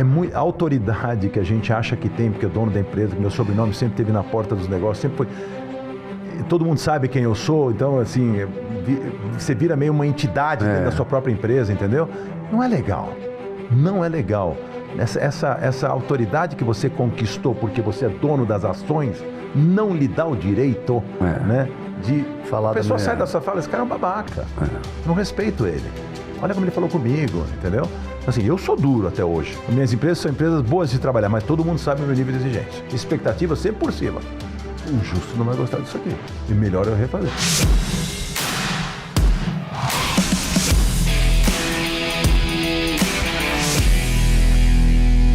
a autoridade que a gente acha que tem, porque é dono da empresa, que meu sobrenome sempre esteve na porta dos negócios, sempre foi... Todo mundo sabe quem eu sou, então assim, você vira meio uma entidade dentro da sua própria empresa, entendeu? Não é legal, não é legal. Essa autoridade que você conquistou porque você é dono das ações, não lhe dá o direito, né, de falar. A pessoa sai da sua fala, esse cara é um babaca, não respeito ele. Olha como ele falou comigo, entendeu? Assim, eu sou duro até hoje. Minhas empresas são empresas boas de trabalhar, mas todo mundo sabe o meu nível de exigência. Expectativa sempre por cima. O justo não vai gostar disso aqui. E melhor eu refazer.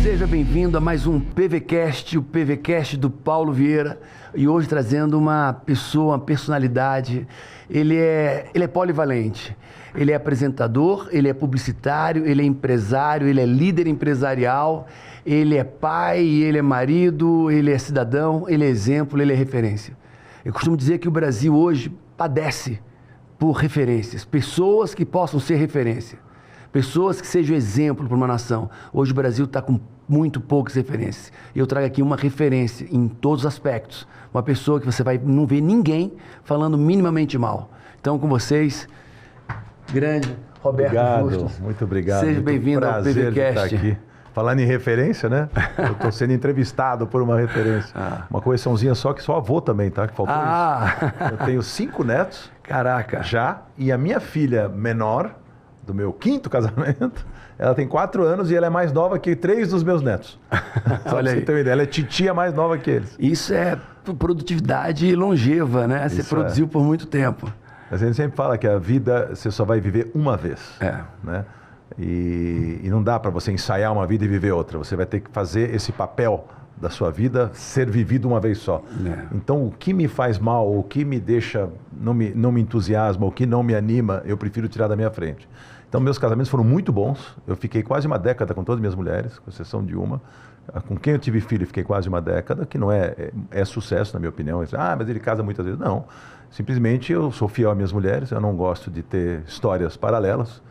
Seja bem-vindo a mais um PVCast, o PVCast do Paulo Vieira. E hoje trazendo uma pessoa, uma personalidade. Ele é polivalente. Ele é apresentador, ele é publicitário, ele é empresário, ele é líder empresarial, ele é pai, ele é marido, ele é cidadão, ele é exemplo, ele é referência. Eu costumo dizer que o Brasil hoje padece por referências, pessoas que possam ser referência, pessoas que sejam exemplo para uma nação. Hoje o Brasil está com muito poucas referências. Eu trago aqui uma referência em todos os aspectos, uma pessoa que você vai não ver ninguém falando minimamente mal. Então, com vocês... Grande Roberto Justus. Muito obrigado. Seja bem-vindo ao PVCast. Aqui. Falando em referência, né? Eu estou sendo entrevistado por uma referência. Uma correçãozinha só, que sou avô também, tá? Que faltou isso. Eu tenho 5 netos. Caraca. Já. E a minha filha menor, do meu 5º casamento, ela tem 4 anos e ela é mais nova que 3 dos meus netos. Olha aí. Você tem uma ideia, ela é titia mais nova que eles. Isso é produtividade longeva, né? Você produziu por muito tempo. A gente sempre fala que a vida você só vai viver uma vez, né? E não dá para você ensaiar uma vida e viver outra. Você vai ter que fazer esse papel da sua vida ser vivido uma vez só. Então, o que me faz mal, o que me deixa, não me entusiasma, o que não me anima, eu prefiro tirar da minha frente. Então, meus casamentos foram muito bons. Eu fiquei quase uma década com todas as minhas mulheres, com exceção de uma. Com quem eu tive filho, fiquei quase uma década, que não é sucesso, na minha opinião. Mas ele casa muitas vezes. Não. Simplesmente eu sou fiel às minhas mulheres, eu não gosto de ter histórias paralelas.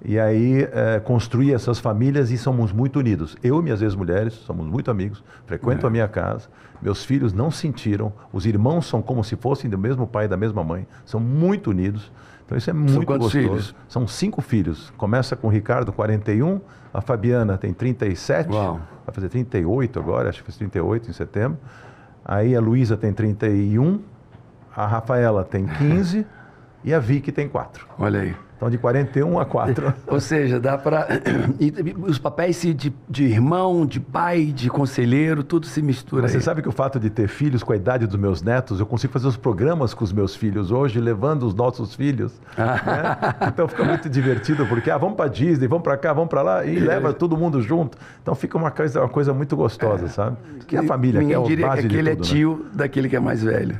E aí construí essas famílias e somos muito unidos. Eu e minhas ex-mulheres somos muito amigos, frequento a minha casa. Meus filhos não sentiram, os irmãos são como se fossem do mesmo pai e da mesma mãe, são muito unidos. Então isso é muito gostoso. Filhos? São 5 filhos. Começa com o Ricardo, 41, a Fabiana tem 37, vai fazer 38 agora, acho que fez 38 em setembro. Aí a Luísa tem 31, a Rafaela tem 15 e a Vicky tem 4. Olha aí. Então, de 41 a 4. Ou seja, dá para... Os papéis de irmão, de pai, de conselheiro, tudo se mistura. Mas você sabe que o fato de ter filhos com a idade dos meus netos, eu consigo fazer os programas com os meus filhos hoje, levando os nossos filhos. Né? Então, fica muito divertido, porque vamos para Disney, vamos para cá, vamos para lá, e leva todo mundo junto. Então, fica uma coisa muito gostosa, sabe? Que é a família, que é a base de tudo. Aquele é tio daquele que é mais velho.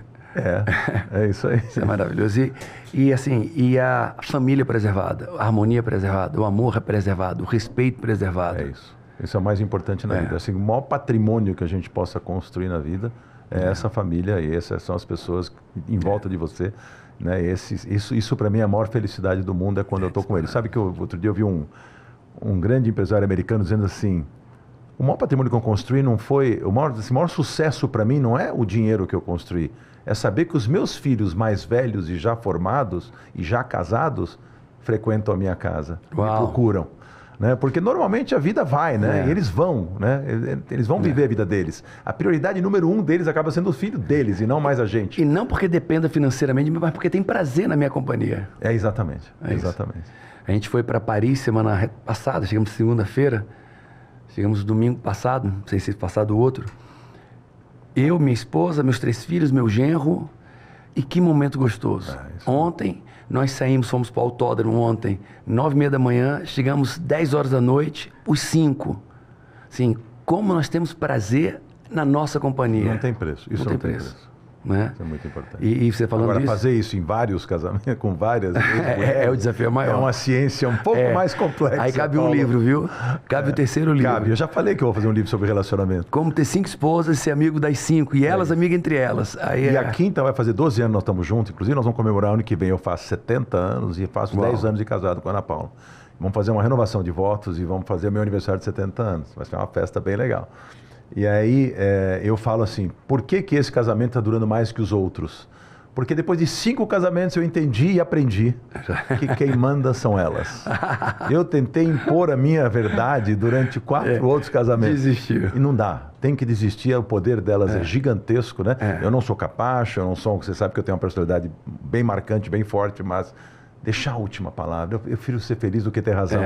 É isso aí. Isso é maravilhoso. E a família preservada, a harmonia preservada, o amor preservado, o respeito preservado. É isso. Isso é o mais importante na vida. Assim, o maior patrimônio que a gente possa construir na vida é essa família, e essas são as pessoas em volta de você. Né? Isso para mim é a maior felicidade do mundo, é quando eu estou com eles. Sabe que outro dia eu vi um grande empresário americano dizendo assim: o maior patrimônio que eu construí não foi... O maior sucesso para mim não é o dinheiro que eu construí, é saber que os meus filhos mais velhos e já formados e já casados frequentam a minha casa, me procuram. Né? Porque normalmente a vida vai, né? E eles vão, né? Eles vão viver a vida deles. A prioridade número 1 deles acaba sendo o filho deles e não mais a gente. E não porque dependa financeiramente, mas porque tem prazer na minha companhia. Exatamente. A gente foi para Paris semana passada, chegamos segunda-feira, chegamos domingo passado, não sei se passado o outro. Eu, minha esposa, meus 3 filhos, meu genro, e que momento gostoso. Ontem, nós saímos, fomos para o autódromo ontem, 9h30 da manhã, chegamos 10 horas da noite, os 5. Assim, como nós temos prazer na nossa companhia. Não tem preço, isso não tem preço. Né? Isso é muito importante. E você falando Agora, disso... fazer isso em vários casamentos, com várias... o desafio maior. É uma ciência um pouco mais complexa. Aí cabe um livro, viu? Cabe o 3º livro. Cabe. Eu já falei que eu vou fazer um livro sobre relacionamento. Como ter 5 esposas e ser amigo das 5. E elas amigas entre elas. Aí a quinta vai fazer 12 anos, nós estamos juntos. Inclusive, nós vamos comemorar ano que vem. Eu faço 70 anos e faço 10 anos de casado com a Ana Paula. vamos fazer uma renovação de votos e vamos fazer o meu aniversário de 70 anos. Vai ser uma festa bem legal. E aí eu falo assim, por que esse casamento está durando mais que os outros? Porque depois de 5 casamentos eu entendi e aprendi que quem manda são elas. Eu tentei impor a minha verdade durante 4 outros casamentos. Desistiu. E não dá. Tem que desistir, o poder delas é gigantesco, né? Eu não sou capacho, eu não sou... Você sabe que eu tenho uma personalidade bem marcante, bem forte, mas deixar a última palavra. Eu prefiro ser feliz do que ter razão.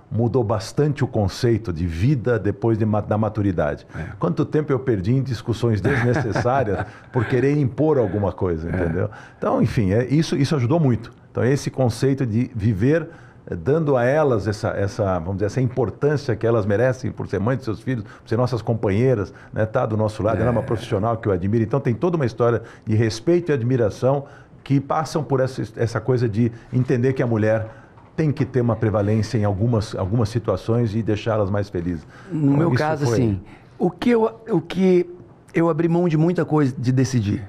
Mudou bastante o conceito de vida depois da maturidade. Quanto tempo eu perdi em discussões desnecessárias por querer impor alguma coisa, entendeu? Então, enfim, isso ajudou muito. Então, esse conceito de viver dando a elas vamos dizer, essa importância que elas merecem por ser mãe de seus filhos, por ser nossas companheiras, né, tá do nosso lado, ela é uma profissional que eu admiro. Então, tem toda uma história de respeito e admiração que passam por essa coisa de entender que a mulher tem que ter uma prevalência em algumas situações e deixá-las mais felizes. No meu caso, assim, o que eu abri mão de muita coisa de decidir.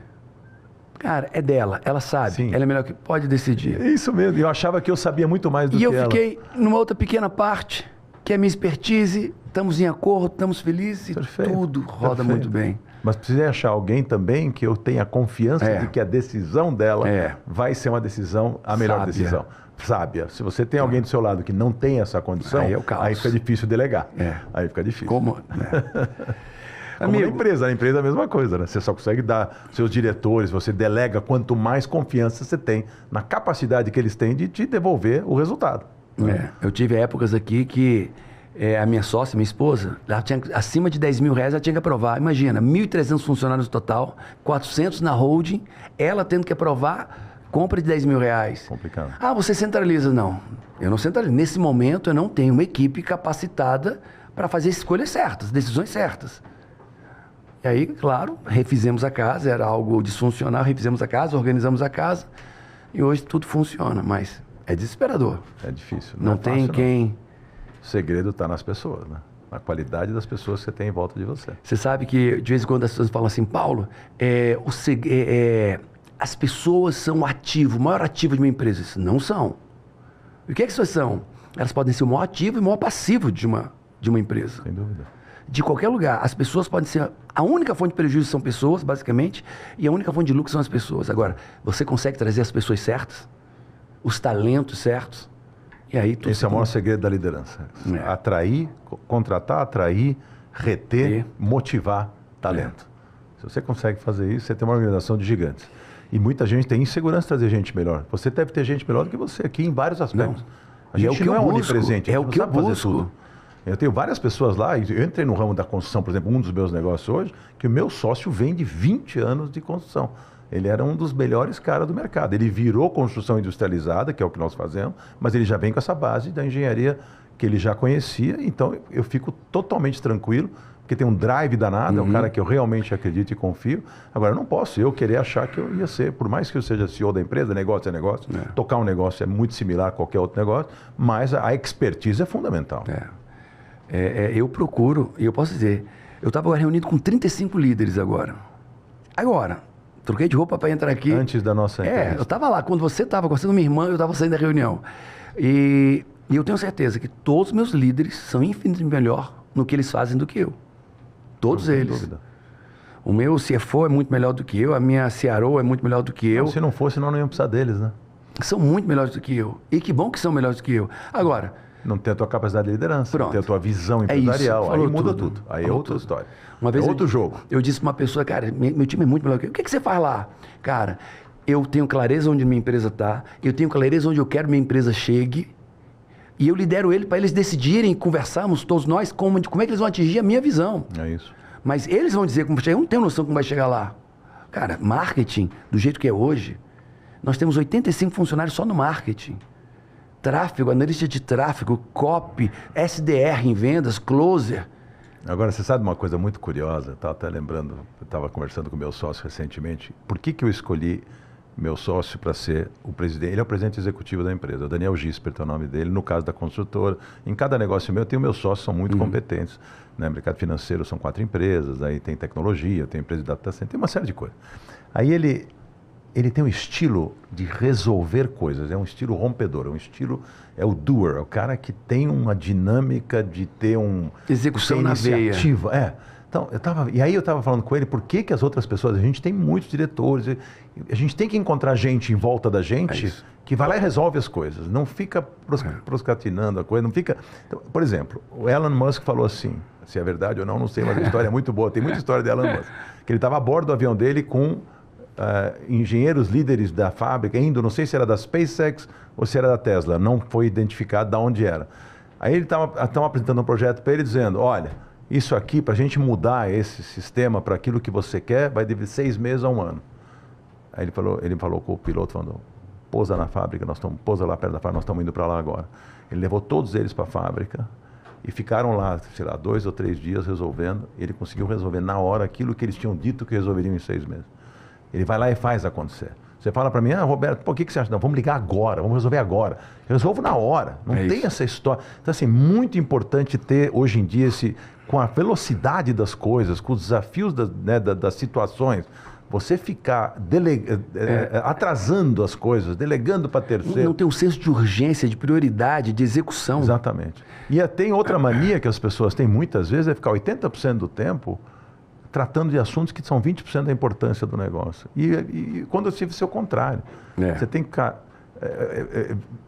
Cara, é dela, ela sabe, Sim. Ela é melhor que pode decidir. É isso mesmo, eu achava que eu sabia muito mais do que ela. E eu fiquei numa outra pequena parte, que é a minha expertise, estamos em acordo, estamos felizes e tudo roda muito bem. Mas precisa achar alguém também que eu tenha confiança de que a decisão dela vai ser uma decisão, a melhor decisão. Sábia. Se você tem alguém do seu lado que não tem essa condição, aí fica difícil delegar. Aí fica difícil. Como Amigo, na empresa é a mesma coisa, né? Você só consegue dar seus diretores, você delega quanto mais confiança você tem na capacidade que eles têm de te devolver o resultado. Eu tive épocas aqui que a minha sócia, minha esposa, ela tinha, acima de 10 mil reais, ela tinha que aprovar. Imagina, 1.300 funcionários no total, 400 na holding, ela tendo que aprovar compra de 10 mil reais. Complicado. Ah, você centraliza. Não, eu não centralizo. Nesse momento, eu não tenho uma equipe capacitada para fazer escolhas certas, decisões certas. E aí, claro, refizemos a casa, era algo disfuncional, refizemos a casa, organizamos a casa e hoje tudo funciona, mas é desesperador. É difícil. Não tem fácil, quem... Não. O segredo está nas pessoas, né? Na qualidade das pessoas que você tem em volta de você. Você sabe que, de vez em quando, as pessoas falam assim, Paulo, as pessoas são o ativo, o maior ativo de uma empresa. Isso não são. E o que é que essas são? Elas podem ser o maior ativo e o maior passivo de uma empresa. Sem dúvida. De qualquer lugar. As pessoas podem ser... A única fonte de prejuízo são pessoas, basicamente, e a única fonte de lucro são as pessoas. Agora, você consegue trazer as pessoas certas, os talentos certos, e aí tudo... Esse é o maior segredo da liderança. Atrair, contratar, atrair, reter, motivar talento. Se você consegue fazer isso, você tem uma organização de gigantes. E muita gente tem insegurança de trazer gente melhor. Você deve ter gente melhor do que você aqui em vários aspectos. A gente não é onipresente. É o que eu busco. Eu tenho várias pessoas lá, eu entrei no ramo da construção, por exemplo, um dos meus negócios hoje, que o meu sócio vem de 20 anos de construção. Ele era um dos melhores caras do mercado. Ele virou construção industrializada, que é o que nós fazemos, mas ele já vem com essa base da engenharia que ele já conhecia, então eu fico totalmente tranquilo, porque tem um drive danado, é um cara que eu realmente acredito e confio. Agora, não posso eu querer achar que eu ia ser, por mais que eu seja CEO da empresa, negócio é negócio, tocar um negócio é muito similar a qualquer outro negócio, mas a expertise é fundamental. Eu procuro, e eu posso dizer, eu estava reunido com 35 líderes agora. Troquei de roupa para entrar aqui. Antes da nossa entrevista. Eu estava lá, quando você estava conversando com minha irmã, eu estava saindo da reunião. E eu tenho certeza que todos os meus líderes são infinitamente melhor no que eles fazem do que eu. Todos eles. Sem dúvida. O meu CFO é muito melhor do que eu, a minha CRO é muito melhor do que eu. Se não fosse, nós não íamos precisar deles, né? São muito melhores do que eu. E que bom que são melhores do que eu. Agora... Não tem a tua capacidade de liderança, não tem a tua visão empresarial. Aí muda tudo. Aí é outra história. Uma vez outro jogo. Eu disse para uma pessoa, cara, meu time é muito melhor que eu. O que você faz lá? Cara, eu tenho clareza onde minha empresa está, eu tenho clareza onde eu quero que minha empresa chegue, e eu lidero ele para eles decidirem, conversarmos todos nós, como é que eles vão atingir a minha visão. É isso. Mas eles vão dizer como chegar, eu não tenho noção como vai chegar lá. Cara, marketing, do jeito que é hoje, nós temos 85 funcionários só no marketing. Tráfego, analista de tráfego, copy, SDR em vendas, closer. Agora, você sabe uma coisa muito curiosa? Estava até lembrando, eu estava conversando com o meu sócio recentemente. Por que eu escolhi meu sócio para ser o presidente? Ele é o presidente executivo da empresa, o Daniel Gispert é o nome dele, no caso da construtora. Em cada negócio meu, eu tenho meus sócios, são muito competentes. Né? Mercado financeiro são 4 empresas, aí tem tecnologia, tem empresa de data center, tem uma série de coisas. Aí ele ele tem um estilo de resolver coisas, é um estilo rompedor, é o doer, é o cara que tem uma dinâmica de ter execução na veia. Então, e aí eu estava falando com ele, por que as outras pessoas, a gente tem muitos diretores, a gente tem que encontrar gente em volta da gente que vai lá e resolve as coisas, não fica proscratinando a coisa, não fica... Então, por exemplo, o Elon Musk falou assim, se é verdade ou não sei, mas a história é muito boa, tem muita história de Elon Musk, que ele estava a bordo do avião dele com engenheiros líderes da fábrica, não sei se era da SpaceX ou se era da Tesla, não foi identificado de onde era. Aí ele estava apresentando um projeto para ele dizendo, olha, isso aqui, para a gente mudar esse sistema para aquilo que você quer, vai de 6 meses a 1 ano. Aí ele falou com o piloto, falando, pousa na fábrica, pousa lá perto da fábrica, nós estamos indo para lá agora. Ele levou todos eles para a fábrica e ficaram lá, sei lá, 2 ou 3 dias resolvendo. Ele conseguiu resolver na hora aquilo que eles tinham dito que resolveriam em 6 meses. Ele vai lá e faz acontecer. Você fala para mim, Roberto, por que você acha? Não, vamos ligar agora, vamos resolver agora. Eu resolvo na hora, não tem essa história. Então, assim, muito importante ter, hoje em dia, com a velocidade das coisas, com os desafios das situações, você ficar atrasando as coisas, delegando para terceiro. Não tem um senso de urgência, de prioridade, de execução. Exatamente. E tem outra mania que as pessoas têm muitas vezes, é ficar 80% do tempo tratando de assuntos que são 20% da importância do negócio. E quando eu tive o contrário. Você tem que ficar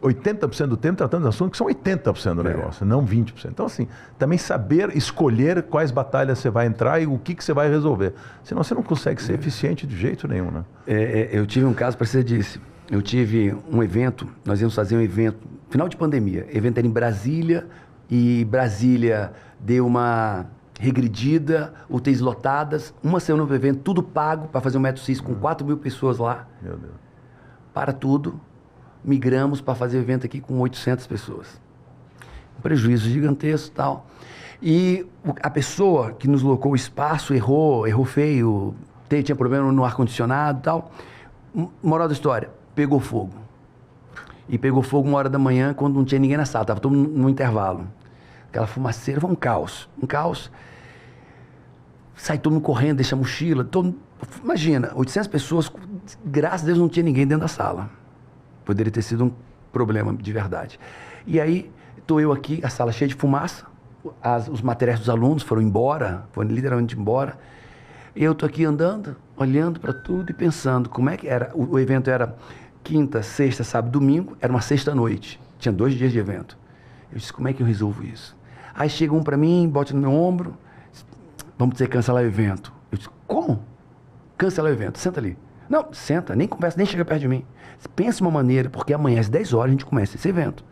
80% do tempo tratando de assuntos que são 80% do negócio, não 20%. Então, assim, também saber escolher quais batalhas você vai entrar e o que você vai resolver. Senão você não consegue ser eficiente de jeito nenhum, né? Eu tive um caso, para você disse, eu tive um evento, nós íamos fazer um evento, final de pandemia, o evento era em Brasília, e Brasília deu uma regredida, UTIs lotadas, uma semana no evento, tudo pago para fazer um método CIS com 4.000 pessoas lá. Meu Deus. Para tudo, migramos para fazer o evento aqui com 800 pessoas. Um prejuízo gigantesco e tal. E a pessoa que nos locou o espaço errou feio, tinha problema no ar-condicionado e tal. Moral da história, pegou fogo. E pegou fogo 1 hora da manhã, quando não tinha ninguém na sala, estava todo mundo no intervalo. Aquela fumaceira, foi um caos. Sai todo mundo correndo, deixa a mochila. Imagina, 800 pessoas, graças a Deus não tinha ninguém dentro da sala. Poderia ter sido um problema de verdade. E aí, estou eu aqui, a sala cheia de fumaça, os materiais dos alunos foram literalmente embora. Eu estou aqui andando, olhando para tudo e pensando como é que era. O evento era quinta, sexta, sábado, domingo, era uma sexta-noite. Tinha 2 dias de evento. Eu disse, como é que eu resolvo isso? Aí chega um para mim, bota no meu ombro, vamos ter que cancelar o evento. Eu disse, como? Cancelar o evento, senta ali. Não, senta, nem conversa, nem chega perto de mim. Pensa uma maneira, porque amanhã às 10 horas a gente começa esse evento.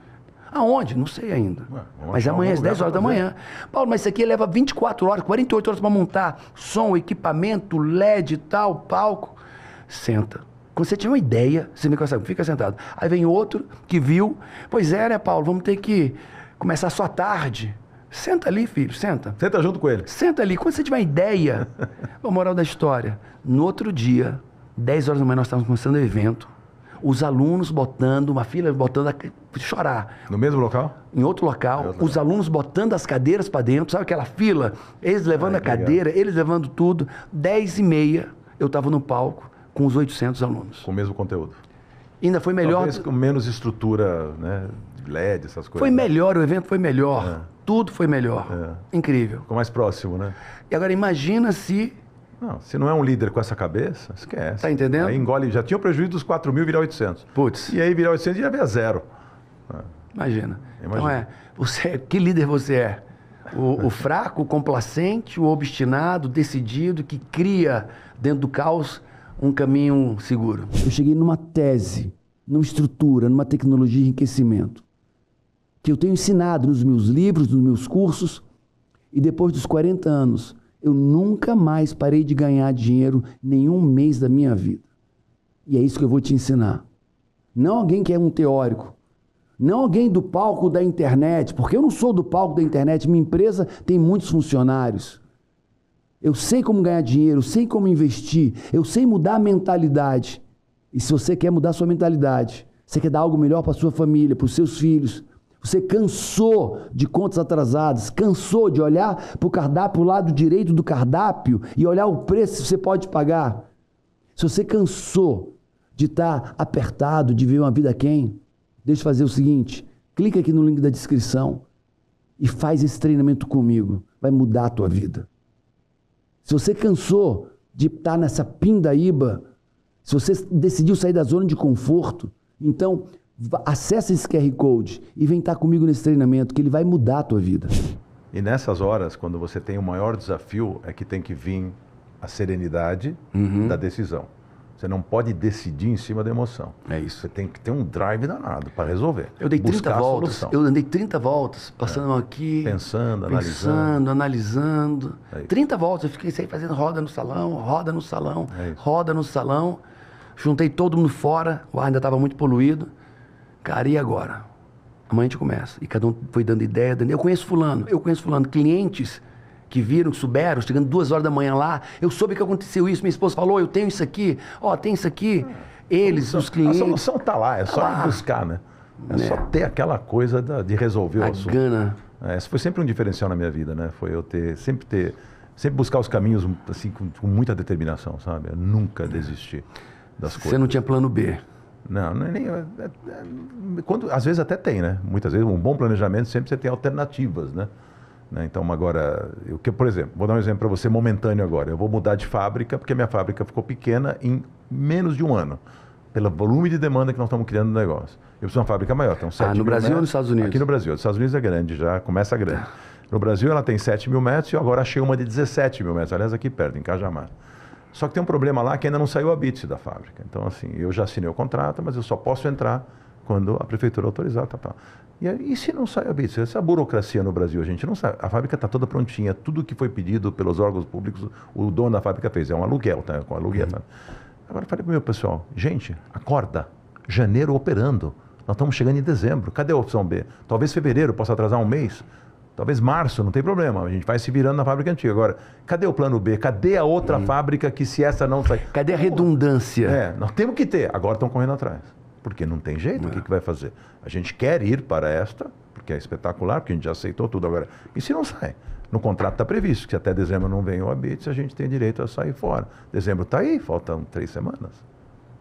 Aonde? Não sei ainda. Mas amanhã às 10 horas da manhã. Paulo, mas isso aqui leva 24 horas, 48 horas para montar som, equipamento, LED e tal, palco. Senta. Quando você tiver uma ideia, você me consegue, fica sentado. Aí vem outro que viu, pois é, né, Paulo, vamos ter que começar só à tarde. Senta ali, filho, senta. Senta junto com ele. Senta ali. Quando você tiver ideia, a moral da história, no outro dia, 10 horas da manhã, nós estávamos começando o evento, os alunos botando, uma fila botando, chorar. No mesmo local? Em outro local, os alunos botando as cadeiras para dentro, sabe aquela fila? Eles levando a cadeira, eles levando tudo. 10h30, eu estava no palco com os 800 alunos. Com o mesmo conteúdo. Ainda foi melhor. Talvez com menos estrutura, né? LED, essas coisas. Foi melhor, o evento foi melhor. Tudo foi melhor. Incrível. Ficou mais próximo, né? E agora imagina se... Não, se não é um líder com essa cabeça, esquece. Tá entendendo? Aí engole, já tinha o prejuízo dos 4.000 virar 800. Putz. E aí virar 800 já vira 0. Imagina. Então que líder você é? O fraco, o complacente, o obstinado, decidido, que cria dentro do caos um caminho seguro. Eu cheguei numa tese, numa estrutura, numa tecnologia de enriquecimento, que eu tenho ensinado nos meus livros, nos meus cursos, e depois dos 40 anos, eu nunca mais parei de ganhar dinheiro nenhum mês da minha vida. E é isso que eu vou te ensinar. Não alguém que é um teórico, não alguém do palco da internet, porque eu não sou do palco da internet, minha empresa tem muitos funcionários. Eu sei como ganhar dinheiro, eu sei como investir, eu sei mudar a mentalidade. E se você quer mudar a sua mentalidade, você quer dar algo melhor para a sua família, para os seus filhos, você cansou de contas atrasadas, cansou de olhar para o cardápio, o lado direito do cardápio e olhar o preço que você pode pagar. Se você cansou de estar apertado, de ver uma vida quem, deixa eu fazer o seguinte, clica aqui no link da descrição e faz esse treinamento comigo. Vai mudar a tua vida. Se você cansou de estar nessa pindaíba, se você decidiu sair da zona de conforto, então acessa esse QR Code e vem estar comigo nesse treinamento, que ele vai mudar a tua vida. E nessas horas, quando você tem o maior desafio, é que tem que vir a serenidade da decisão. Você não pode decidir em cima da emoção. É isso. Você tem que ter um drive danado para resolver. Eu dei 30 voltas. Eu andei 30 voltas, passando aqui. Pensando, analisando. 30 voltas. Eu fiquei fazendo roda no salão, roda no salão. Juntei todo mundo fora. O ar ainda estava muito poluído. Cara, e agora? Amanhã a gente começa. E cada um foi dando ideia. Eu conheço fulano. Clientes que viram, que souberam, chegando 2 horas da manhã lá, eu soube que aconteceu isso, minha esposa falou, eu tenho isso aqui, tem isso aqui. Eles, os clientes... A solução está lá, é só ir buscar, né? É só ter aquela coisa de resolver o assunto. Gana. Esse foi sempre um diferencial na minha vida, né? Foi eu sempre buscar os caminhos assim, com muita determinação, sabe? Eu nunca desistir das coisas. Você não tinha plano B? Não, nem... às vezes até tem, né? Muitas vezes, um bom planejamento, sempre você tem alternativas, né? Então, agora, por exemplo, vou dar um exemplo para você momentâneo agora. Eu vou mudar de fábrica, porque a minha fábrica ficou pequena em menos de um ano, pelo volume de demanda que nós estamos criando no negócio. Eu preciso de uma fábrica maior, então 7 no Brasil ou nos Estados Unidos? Aqui no Brasil. Nos Estados Unidos é grande, já começa grande. No Brasil ela tem 7 mil metros e eu agora achei uma de 17 mil metros, aliás, aqui perto, em Cajamar. Só que tem um problema lá que ainda não saiu a BITS da fábrica. Então, assim, eu já assinei o contrato, mas eu só posso entrar quando a prefeitura autorizar, tal. E se não sai a BITS? Essa burocracia no Brasil, a gente não sabe. A fábrica está toda prontinha, tudo que foi pedido pelos órgãos públicos, o dono da fábrica fez. É um aluguel, tá? Com aluguel. Tá? Agora eu falei para o meu pessoal, gente, acorda, janeiro operando. Nós estamos chegando em dezembro, cadê a opção B? Talvez fevereiro possa atrasar um mês, talvez março, não tem problema, a gente vai se virando na fábrica antiga. Agora, cadê o plano B? Cadê a outra fábrica que se essa não sair? Cadê a redundância? Nós temos que ter, agora estão correndo atrás. Porque não tem jeito, o que vai fazer? A gente quer ir para esta, porque é espetacular, porque a gente já aceitou tudo agora. E se não sai? No contrato está previsto que até dezembro não vem o ABITS, a gente tem direito a sair fora. Dezembro está aí, faltam 3 semanas.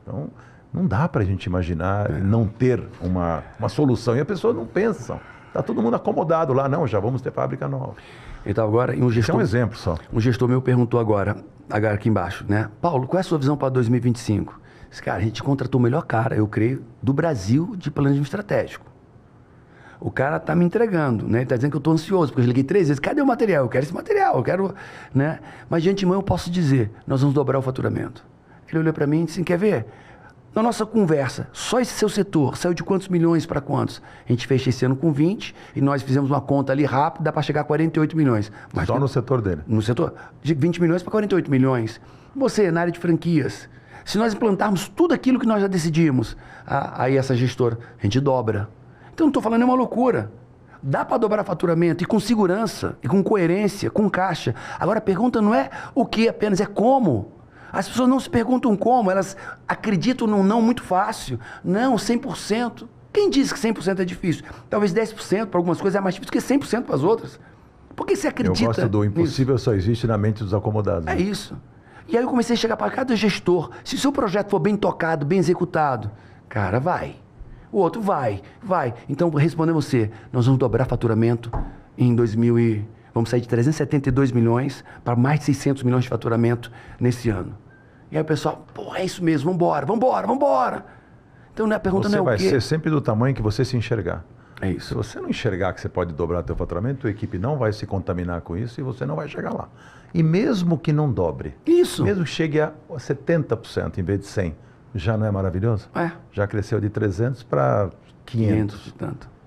Então, não dá para a gente imaginar não ter uma solução. E a pessoa não pensa. Está todo mundo acomodado lá, não, já vamos ter fábrica nova. Então agora, um gestor... Esse é um exemplo só. Um gestor meu perguntou agora aqui embaixo, né? Paulo, qual é a sua visão para 2025? Cara, a gente contratou o melhor cara, eu creio, do Brasil de planejamento estratégico. O cara tá me entregando, né? Ele tá dizendo que eu tô ansioso, porque eu liguei 3 vezes. Cadê o material? Eu quero esse material, eu quero... né? Mas de antemão eu posso dizer, nós vamos dobrar o faturamento. Ele olhou para mim e disse, quer ver? Na nossa conversa, só esse seu setor saiu de quantos milhões para quantos? A gente fecha esse ano com 20 e nós fizemos uma conta ali rápida, dá para chegar a 48 milhões. Mas só no setor dele? No setor, de 20 milhões para 48 milhões. Você, na área de franquias... Se nós implantarmos tudo aquilo que nós já decidimos, aí essa gestora, a gente dobra. Então, não estou falando, é uma loucura. Dá para dobrar faturamento, e com segurança, e com coerência, com caixa. Agora, a pergunta não é o que apenas, é como. As pessoas não se perguntam como, elas acreditam num não muito fácil. Não, 100%. Quem diz que 100% é difícil? Talvez 10% para algumas coisas é mais difícil que 100% para as outras. Por que você acredita? Eu gosto do impossível nisso? Só existe na mente dos acomodados. É isso. E aí eu comecei a chegar para cada gestor. Se o seu projeto for bem tocado, bem executado, cara, vai. O outro vai. Então, respondendo você, nós vamos dobrar faturamento em 2000 e... Vamos sair de 372 milhões para mais de 600 milhões de faturamento nesse ano. E aí o pessoal, é isso mesmo, vambora. Então, a pergunta não é o quê? Você vai ser sempre do tamanho que você se enxergar. É isso. Se você não enxergar que você pode dobrar teu faturamento, tua equipe não vai se contaminar com isso e você não vai chegar lá. E mesmo que não dobre, mesmo que chegue a 70% em vez de 100%, já não é maravilhoso? Já cresceu de 300 para 500 e tanto.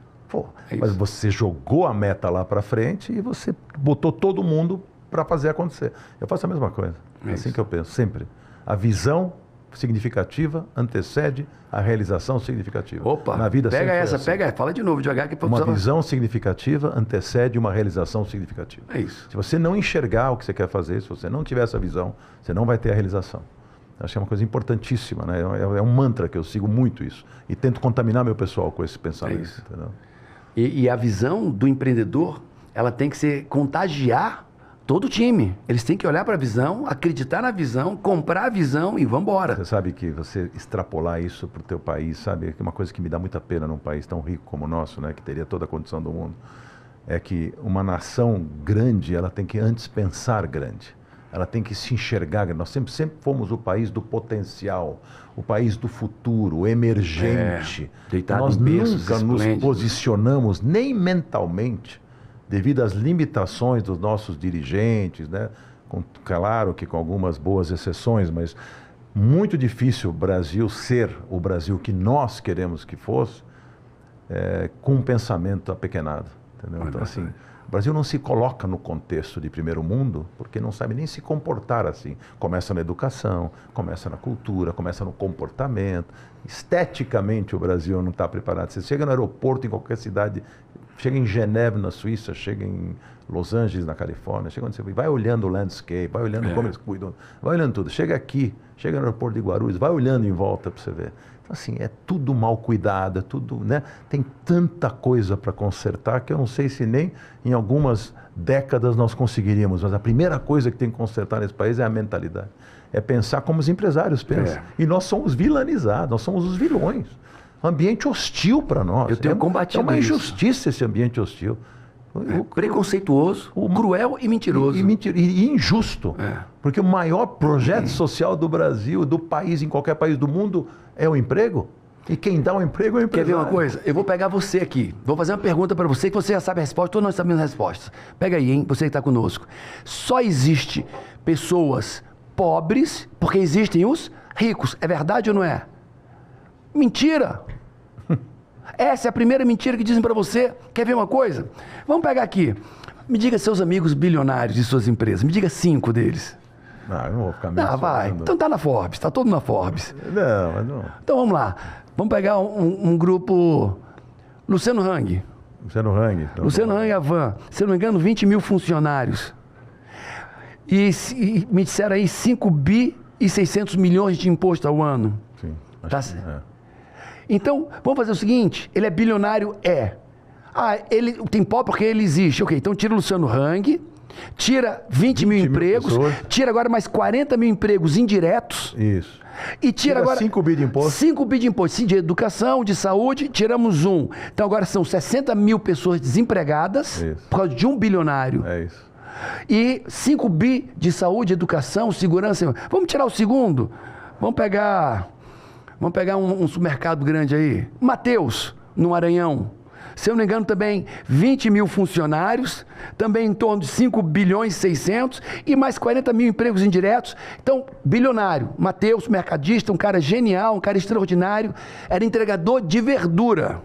Mas você jogou a meta lá para frente e você botou todo mundo para fazer acontecer. Eu faço a mesma coisa. É assim que eu penso, sempre. A visão significativa antecede a realização significativa. Opa, na vida pega essa, assim. fala de novo devagar. Uma visão significativa antecede uma realização significativa. É isso. Se você não enxergar o que você quer fazer, se você não tiver essa visão, você não vai ter a realização. Acho que é uma coisa importantíssima, né? É um mantra que eu sigo muito isso. E tento contaminar meu pessoal com esse pensamento. É isso. Entendeu? E a visão do empreendedor, ela tem que contagiar Todo time. Eles têm que olhar para a visão, acreditar na visão, comprar a visão e vamos embora. Você sabe que você extrapolar isso para o teu país, sabe? É uma coisa que me dá muita pena num país tão rico como o nosso, né? Que teria toda a condição do mundo. É que uma nação grande, ela tem que antes pensar grande. Ela tem que se enxergar. Nós sempre fomos o país do potencial, o país do futuro, o emergente. Nós nunca nos posicionamos, nem mentalmente, devido às limitações dos nossos dirigentes, né? Claro que com algumas boas exceções, mas muito difícil o Brasil ser o Brasil que nós queremos que fosse, com um pensamento apequenado. Entendeu? Então, assim, o Brasil não se coloca no contexto de primeiro mundo porque não sabe nem se comportar assim. Começa na educação, começa na cultura, começa no comportamento. Esteticamente o Brasil não está preparado. Você chega no aeroporto em qualquer cidade, chega em Genebra, na Suíça, chega em Los Angeles, na Califórnia, chega onde você vai olhando o landscape, vai olhando como eles cuidam, vai olhando tudo. Chega aqui, chega no aeroporto de Guarulhos, vai olhando em volta para você ver. Então, assim, é tudo mal cuidado, é tudo, né? Tem tanta coisa para consertar que eu não sei se nem em algumas décadas nós conseguiríamos. Mas a primeira coisa que tem que consertar nesse país é a mentalidade. É pensar como os empresários pensam. E nós somos vilanizados, nós somos os vilões. Um ambiente hostil para nós. Eu tenho combatido isso. É uma injustiça esse ambiente hostil. Preconceituoso, cruel e mentiroso. E injusto. Porque o maior projeto social do Brasil, do país, em qualquer país do mundo, é o emprego. E quem dá o emprego é o empresário. Quer ver uma coisa? Eu vou pegar você aqui. Vou fazer uma pergunta para você que você já sabe a resposta, todos nós sabemos a resposta. Pega aí, hein? Você que está conosco. Só existe pessoas pobres porque existem os ricos. É verdade ou não é? Mentira! Essa é a primeira mentira que dizem para você. Quer ver uma coisa? Vamos pegar aqui. Me diga seus amigos bilionários de suas empresas. Me diga 5 deles. Não, eu não vou ficar mencionando. Vai. Então tá na Forbes. Tá todo na Forbes. Não, mas não. Então vamos lá. Vamos pegar um grupo... Luciano Hang. Luciano Hang. Então, Luciano Hang e a Van. Se eu não me engano, 20 mil funcionários. E me disseram aí 5 bi e 600 milhões de imposto ao ano. Sim. Tá certo. Então, vamos fazer o seguinte, ele é bilionário? Ele tem pó porque ele existe. Ok, então tira o Luciano Hang, tira 20 mil empregos, tira agora mais 40 mil empregos indiretos. Isso. E tira agora 5 bi de imposto. 5 bi de imposto. Sim, de educação, de saúde, tiramos 1. Então agora são 60 mil pessoas desempregadas por causa de um bilionário. É isso. E 5 bi de saúde, educação, segurança. Vamos tirar o segundo? Vamos pegar um supermercado grande aí. Mateus, no Maranhão. Se eu não me engano, também 20 mil funcionários, também em torno de 5 bilhões e 600 e mais 40 mil empregos indiretos. Então, bilionário. Mateus, mercadista, um cara genial, um cara extraordinário, era entregador de verdura.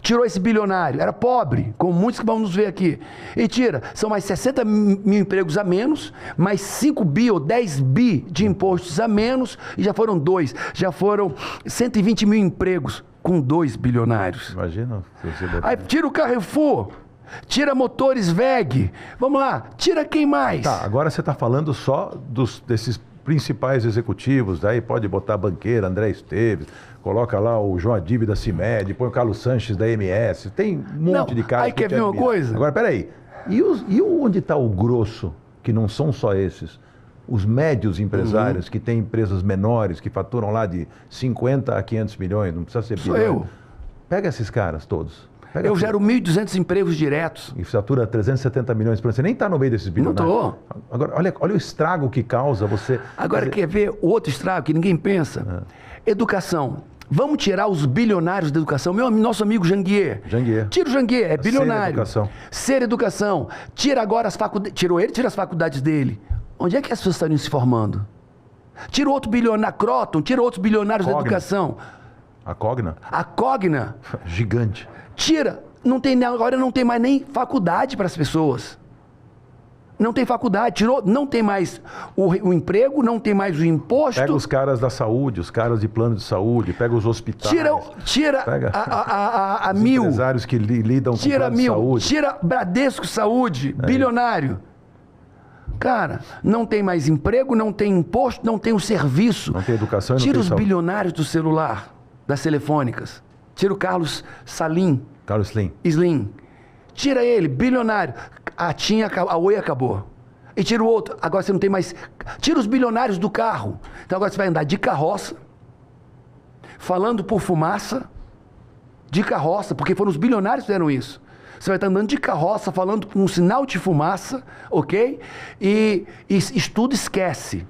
Tirou esse bilionário, era pobre, como muitos que vão nos ver aqui. E tira, são mais 60 mil empregos a menos, mais 5 bi ou 10 bi de impostos a menos, e já foram 2, já foram 120 mil empregos com 2 bilionários. Imagina. Aí tira o Carrefour, tira Motores VEG, vamos lá, tira quem mais? Tá, agora você está falando só desses principais executivos, daí pode botar banqueira, André Esteves, coloca lá o João Adib da CIMED, põe o Carlos Sanches da MS, tem um monte de caras. Aí quer ver uma coisa? Agora, peraí, e onde está o grosso, que não são só esses? Os médios empresários que têm empresas menores, que faturam lá de 50 a 500 milhões, não precisa ser bilhões. Sou eu. Pega esses caras todos. Eu gero 1.200 empregos diretos. E fatura 370 milhões por ano. Você nem está no meio desses bilionários. Não estou. Agora, olha o estrago que causa você... Agora, quer ver o outro estrago que ninguém pensa? Educação. Vamos tirar os bilionários da educação. Nosso amigo Janguier. Tira o Janguier, é bilionário. Ser educação. Tira agora as faculdades. Tirou ele, tira as faculdades dele. Onde é que as pessoas estariam se formando? Tira outro bilionário, Croton, tira outros bilionários da educação. A Cogna? A Cogna. Gigante. Tira. Agora não tem mais nem faculdade para as pessoas. Não tem faculdade, tirou, não tem mais o emprego, não tem mais o imposto. Pega os caras da saúde, os caras de plano de saúde, pega os hospitais. Tira pega a os Mil. Empresários que lidam com plano de saúde. Tira Bradesco Saúde, bilionário. Cara, não tem mais emprego, não tem imposto, não tem o serviço. Não tem educação e não Tira tem os saúde. Bilionários do celular, das telefônicas. Tira o Carlos Salim. Carlos Slim. Tira ele, bilionário. A Oi acabou. E tira o outro. Agora você não tem mais... Tira os bilionários do carro. Então agora você vai andar de carroça, falando por fumaça, de carroça, porque foram os bilionários que fizeram isso. Você vai estar andando de carroça, falando com um sinal de fumaça, ok? E estudo esquece.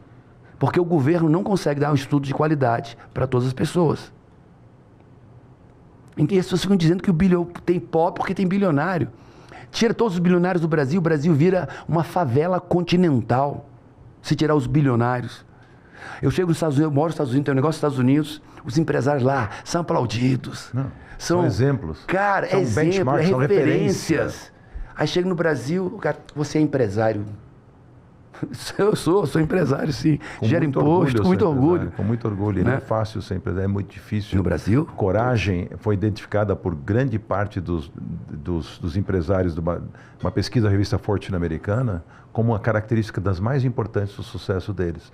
Porque o governo não consegue dar um estudo de qualidade para todas as pessoas. E as pessoas ficam dizendo que tem pobre porque tem bilionário. Tira todos os bilionários do Brasil, o Brasil vira uma favela continental, se tirar os bilionários. Eu chego nos Estados Unidos, eu moro nos Estados Unidos, tem um negócio nos Estados Unidos, os empresários lá são aplaudidos. Não, são exemplos. Cara, são exemplos, são referências. Aí chega no Brasil, cara, você é empresário. Eu sou empresário, sim. Gera imposto, com muito orgulho. Com muito orgulho. Não é fácil ser empresário, é muito difícil. No Brasil? Coragem foi identificada por grande parte dos empresários de uma pesquisa da revista Fortune americana como uma característica das mais importantes do sucesso deles.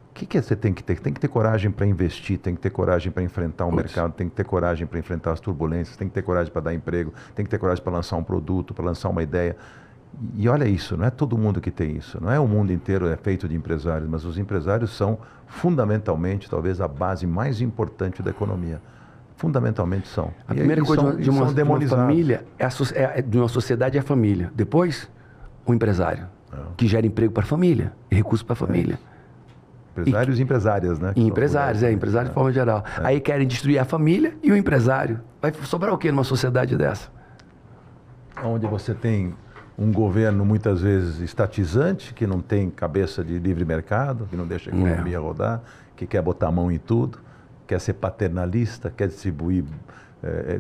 O que você tem que ter? Tem que ter coragem para investir, tem que ter coragem para enfrentar o mercado, tem que ter coragem para enfrentar as turbulências, tem que ter coragem para dar emprego, tem que ter coragem para lançar um produto, para lançar uma ideia. E olha isso, não é todo mundo que tem isso, não é o mundo inteiro é feito de empresários, mas os empresários são fundamentalmente, talvez, a base mais importante da economia. Fundamentalmente são. A primeira coisa de uma família, de uma sociedade é a família. Depois, o empresário, que gera emprego para a família e recursos para a família. Empresários e empresárias, né? Empresários, empresários de forma geral. Aí querem destruir a família e o empresário. Vai sobrar o quê numa sociedade dessa? Onde você tem um governo muitas vezes estatizante, que não tem cabeça de livre mercado, que não deixa a economia rodar, que quer botar a mão em tudo, quer ser paternalista, quer distribuir...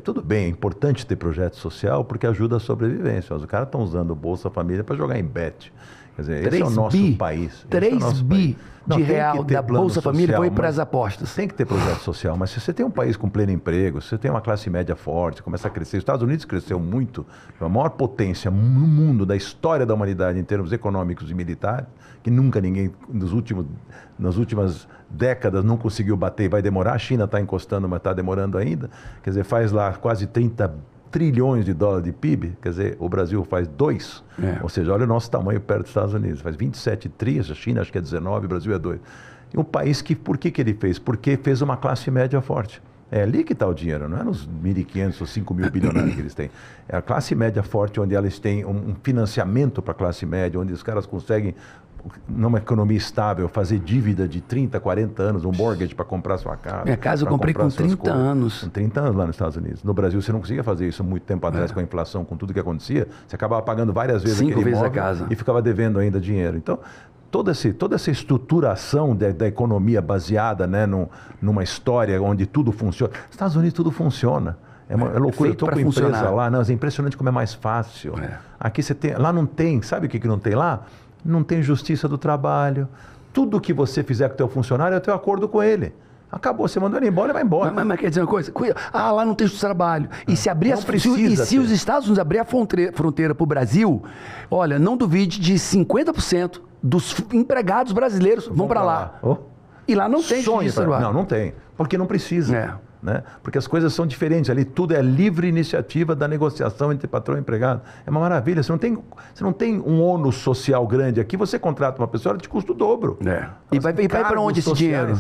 tudo bem, é importante ter projeto social porque ajuda a sobrevivência. Os caras estão usando o Bolsa Família para jogar em bet. Quer dizer, esse é o nosso país. 3 bi de real da Bolsa Família foi para as apostas. Tem que ter projeto social, mas se você tem um país com pleno emprego, se você tem uma classe média forte, começa a crescer. Os Estados Unidos cresceu muito, a maior potência no mundo, da história da humanidade em termos econômicos e militares, que nunca ninguém, nas últimas décadas, não conseguiu bater. Vai demorar, a China está encostando, mas está demorando ainda. Quer dizer, faz lá quase 30 trilhões de dólares de PIB, quer dizer, o Brasil faz 2, ou seja, olha o nosso tamanho perto dos Estados Unidos, faz 27 trilhões, a China acho que é 19, o Brasil é 2. E um país que, por que ele fez? Porque fez uma classe média forte. É ali que está o dinheiro, não é nos 1.500 ou 5.000 bilionários que eles têm. É a classe média forte, onde eles têm um financiamento para a classe média, onde os caras conseguem, numa economia estável, fazer dívida de 30, 40 anos, um mortgage para comprar sua casa. Minha casa eu comprei com 30 anos. Com 30 anos lá nos Estados Unidos. No Brasil você não conseguia fazer isso muito tempo atrás com a inflação, com tudo que acontecia. Você acabava pagando várias vezes 5 aquele vezes imóvel a casa. E ficava devendo ainda dinheiro. Então, toda essa estruturação da economia baseada, né, numa história onde tudo funciona. Nos Estados Unidos tudo funciona. É loucura. Eu estou com empresa lá. Não, é impressionante como é mais fácil. Aqui você tem... Lá não tem. Sabe o que não tem lá? Não tem justiça do trabalho. Tudo que você fizer com o teu funcionário é o teu acordo com ele. Acabou, você mandou ele embora, ele vai embora. Mas quer dizer uma coisa? Lá não tem justiça do trabalho. E se abrir se os Estados Unidos abrir a fronteira para o Brasil, olha, não duvide de 50% dos empregados brasileiros vão para lá. E lá não tem justiça do trabalho. Não tem. Porque não precisa. Né? Porque as coisas são diferentes. Ali tudo é livre iniciativa da negociação entre patrão e empregado. É uma maravilha. Você não tem um ônus social grande. Aqui você contrata uma pessoa, ela te custa o dobro. E vai para onde esse dinheiro?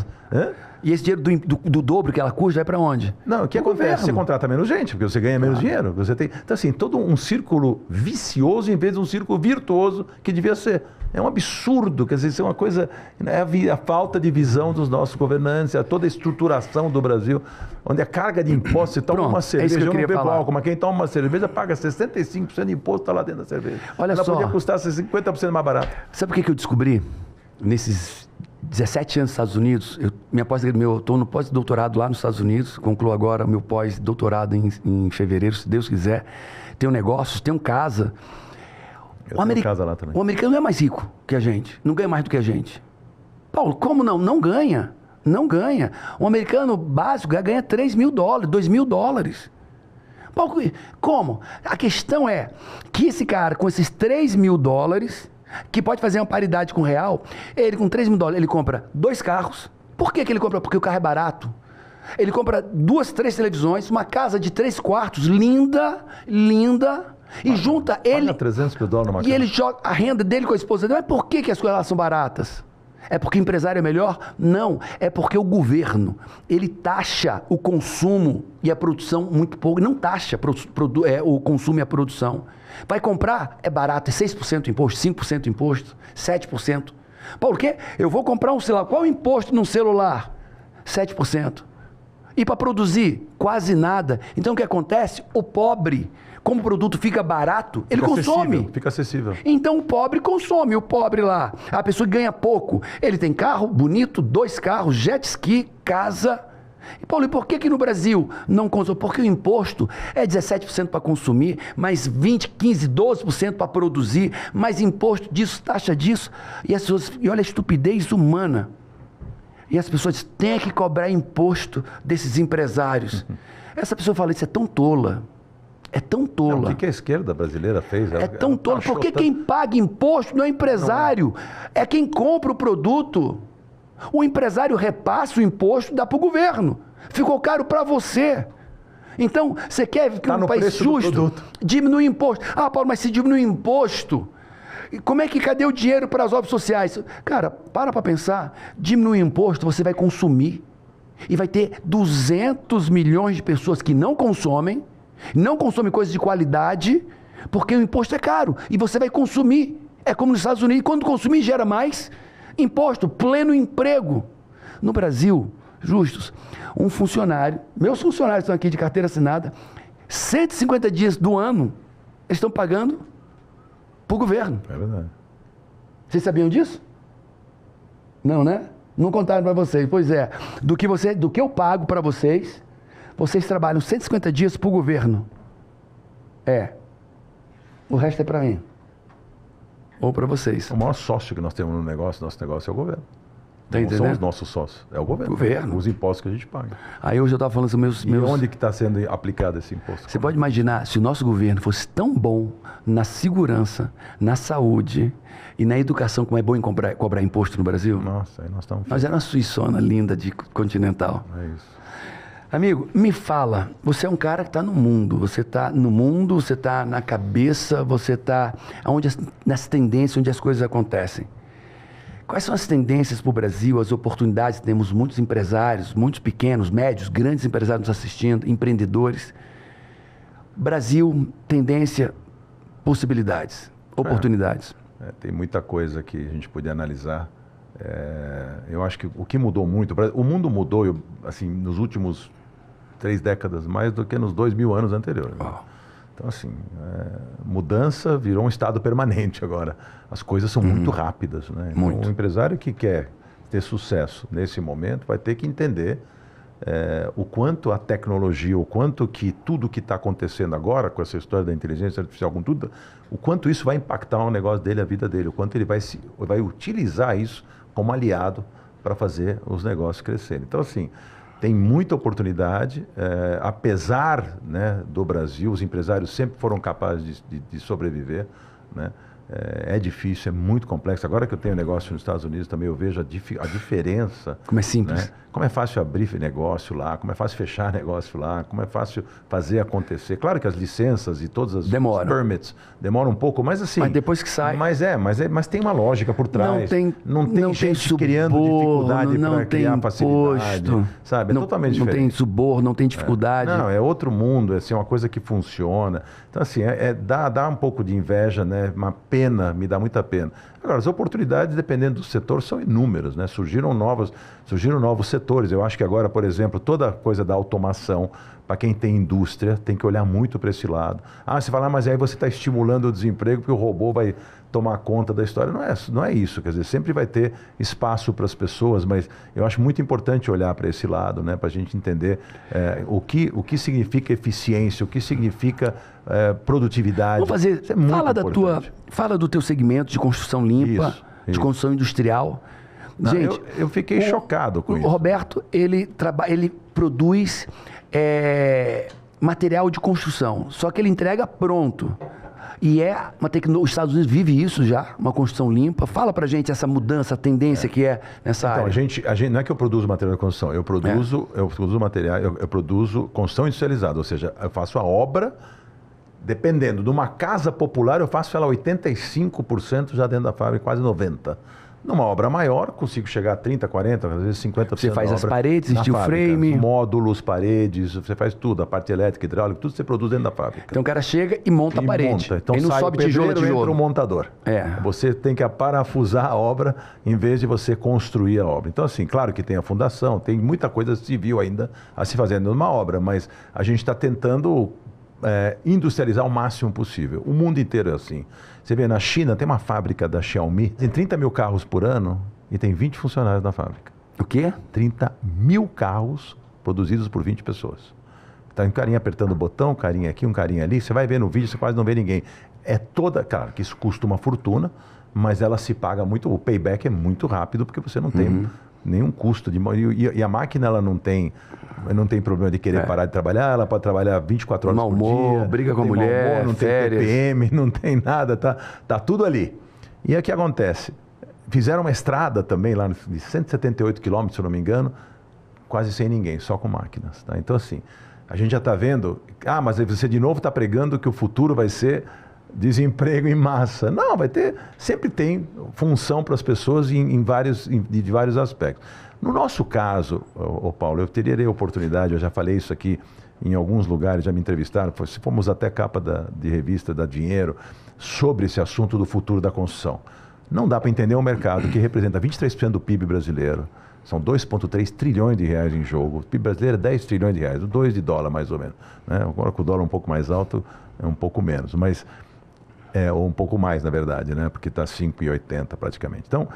E esse dinheiro do dobro que ela custa vai para onde? Não, o que acontece? Você contrata menos gente, porque você ganha menos dinheiro. Você tem... Então, assim, todo um círculo vicioso em vez de um círculo virtuoso que devia ser. É um absurdo, quer dizer, isso é uma coisa... É a falta de visão dos nossos governantes, toda a estruturação do Brasil, onde a carga de impostos, você toma uma cerveja, eu não bebo álcool, mas quem toma uma cerveja paga 65% de imposto, está lá dentro da cerveja. Olha só. Ela podia custar 50% mais barato. Sabe o que eu descobri? Nesses 17 anos nos Estados Unidos, eu estou no pós-doutorado lá nos Estados Unidos, concluo agora meu pós-doutorado em fevereiro, se Deus quiser. Tenho negócios, tenho casa. Casa lá também. O americano não é mais rico que a gente, não ganha mais do que a gente. Paulo, como não? Não ganha. Não ganha. Um americano básico ganha $3 mil, $2 mil. Paulo, como? A questão é que esse cara com esses $3 mil, que pode fazer uma paridade com o real, ele com $3 mil, ele compra 2 carros. Por que ele compra? Porque o carro é barato. Ele compra 2, 3 televisões, uma casa de 3 quartos, linda, E junta ele... Paga 300 mil dólares numa E ele joga a renda dele com a esposa dele. Mas por que as coisas lá são baratas? É porque o empresário é melhor? Não. É porque o governo, ele taxa o consumo e a produção muito pouco. Não taxa o consumo e a produção. Vai comprar, é barato, é 6% imposto, 5% imposto, 7%. Por quê? Eu vou comprar um celular. Qual o imposto num celular? 7%. E para produzir? Quase nada. Então o que acontece? O pobre, como o produto fica barato, ele consome. Fica acessível. Então o pobre consome. O pobre lá, a pessoa que ganha pouco, ele tem carro bonito, 2 carros, jet ski, casa. E, Paulo, e por que no Brasil não consome? Porque o imposto é 17% para consumir, mais 20, 15, 12% para produzir, mais imposto disso, taxa disso. E olha a estupidez humana. E as pessoas têm que cobrar imposto desses empresários. Essa pessoa fala, isso é tão tola. É tão tola. Não, o que a esquerda brasileira fez? É tão tola. Porque quem paga imposto não é empresário. É quem compra o produto. O empresário repassa o imposto e dá para o governo. Ficou caro para você. Então, você quer que um país justo diminui o imposto. Ah, Paulo, mas se diminui o imposto... Como é que, cadê o dinheiro para as obras sociais? Cara, para pensar. Diminui o imposto, você vai consumir. E vai ter 200 milhões de pessoas que não consomem coisas de qualidade, porque o imposto é caro. E você vai consumir. É como nos Estados Unidos. Quando consumir, gera mais imposto. Pleno emprego. No Brasil, justos, um funcionário, meus funcionários estão aqui de carteira assinada, 150 dias do ano, eles estão pagando para o governo. É verdade. Vocês sabiam disso? Não, né? Não contaram para vocês. Pois é. Do que eu pago para vocês, vocês trabalham 150 dias para o governo. O resto é para mim. Ou para vocês. O maior sócio que nós temos no nosso negócio é o governo. Tá não são os nossos sócios, é o governo. Os impostos que a gente paga. Aí hoje eu estava falando dos meus... E onde que está sendo aplicado esse imposto? Você pode imaginar, se o nosso governo fosse tão bom na segurança, na saúde e na educação, como é bom em cobrar imposto no Brasil? Nossa, aí nós estamos... Nós éramos uma suíçona linda de continental. É isso. Amigo, me fala, você é um cara que está no mundo, você está no mundo, você está na cabeça, você está nas tendências onde as coisas acontecem. Quais são as tendências para o Brasil, as oportunidades? Temos muitos empresários, muitos pequenos, médios, grandes empresários nos assistindo, empreendedores. Brasil, tendência, possibilidades, oportunidades. Tem muita coisa que a gente podia analisar. Eu acho que o que mudou muito, o mundo mudou assim, nos últimos 3 décadas, mais do que nos 2000 anos anteriores. Né? Então, assim, mudança virou um estado permanente agora. As coisas são muito rápidas, né? Então, o empresário que quer ter sucesso nesse momento vai ter que entender o quanto a tecnologia, o quanto que tudo que está acontecendo agora com essa história da inteligência artificial, com tudo, o quanto isso vai impactar o negócio dele, a vida dele, o quanto ele vai utilizar isso como aliado para fazer os negócios crescerem. Então, assim, tem muita oportunidade, apesar, né, do Brasil, os empresários sempre foram capazes de sobreviver, né? É difícil, é muito complexo. Agora que eu tenho negócio nos Estados Unidos também, eu vejo a diferença. Como é simples. Né? Como é fácil abrir negócio lá, como é fácil fechar negócio lá, como é fácil fazer acontecer. Claro que as licenças e todas as permits demoram um pouco, mas assim... Mas depois que sai... Mas tem uma lógica por trás. Não tem gente suborno, criando dificuldade para criar facilidade. Sabe? É totalmente diferente. Não tem suborno, não tem dificuldade. Não, é outro mundo, é uma coisa que funciona. Então, assim, dá um pouco de inveja, né? Uma pena, me dá muita pena. Agora, as oportunidades, dependendo do setor, são inúmeras, né? Surgiram novos setores. Eu acho que agora, por exemplo, toda a coisa da automação, para quem tem indústria, tem que olhar muito para esse lado. Você fala, mas aí você está estimulando o desemprego porque o robô vai tomar conta da história. Não é isso, quer dizer, sempre vai ter espaço para as pessoas, mas eu acho muito importante olhar para esse lado, né? Para a gente entender o que significa eficiência, o que significa produtividade. Vamos fazer, fala do teu segmento de construção limpa, de construção industrial. Não, gente, eu fiquei chocado com isso. O Roberto, ele produz material de construção, só que ele entrega pronto. E os Estados Unidos vive isso já, uma construção limpa. Fala pra gente essa mudança, a tendência que é nessa área. Então, a gente não é que eu produzo material de construção, eu produzo material, eu produzo construção industrializada, ou seja, eu faço a obra dependendo de uma casa popular, eu faço ela 85% já dentro da fábrica, quase 90%. Numa obra maior, consigo chegar a 30%, 40%, às vezes 50% Você faz as paredes, steel frame? Módulos, paredes, você faz tudo, a parte elétrica, hidráulica, tudo você produz dentro da fábrica. Então o cara chega e monta a parede. Então ele não sobe tijolo a tijolo. Entra o montador. Você tem que parafusar a obra em vez de você construir a obra. Então assim, claro que tem a fundação, tem muita coisa civil ainda a se fazer numa obra, mas a gente está tentando industrializar o máximo possível. O mundo inteiro é assim. Você vê, na China tem uma fábrica da Xiaomi, tem 30 mil carros por ano e tem 20 funcionários na fábrica. O quê? 30 mil carros produzidos por 20 pessoas. Tá um carinha apertando o botão, um carinha aqui, um carinha ali. Você vai ver no vídeo, você quase não vê ninguém. Claro que isso custa uma fortuna, mas ela se paga muito, o payback é muito rápido, porque você não tem nenhum custo. E a máquina, ela não tem problema de querer parar de trabalhar, ela pode trabalhar 24 horas por dia. Briga com a mulher, não férias. Tem TPM, não tem nada, tá tudo ali. E aí o que acontece? Fizeram uma estrada também lá de 178 quilômetros, se eu não me engano, quase sem ninguém, só com máquinas. Tá? Então assim, a gente já está vendo, mas você de novo está pregando que o futuro vai ser desemprego em massa. Não, sempre tem função para as pessoas de vários aspectos. No nosso caso, Paulo, eu teria a oportunidade, eu já falei isso aqui em alguns lugares, já me entrevistaram, se fomos até capa de revista da Dinheiro, sobre esse assunto do futuro da construção. Não dá para entender um mercado que representa 23% do PIB brasileiro, são 2,3 trilhões de reais em jogo, o PIB brasileiro é 10 trilhões de reais, 2 de dólar mais ou menos. Né? Agora com o dólar um pouco mais alto, é um pouco menos, mas... ou um pouco mais, na verdade, né? Porque está 5,80 praticamente. Então,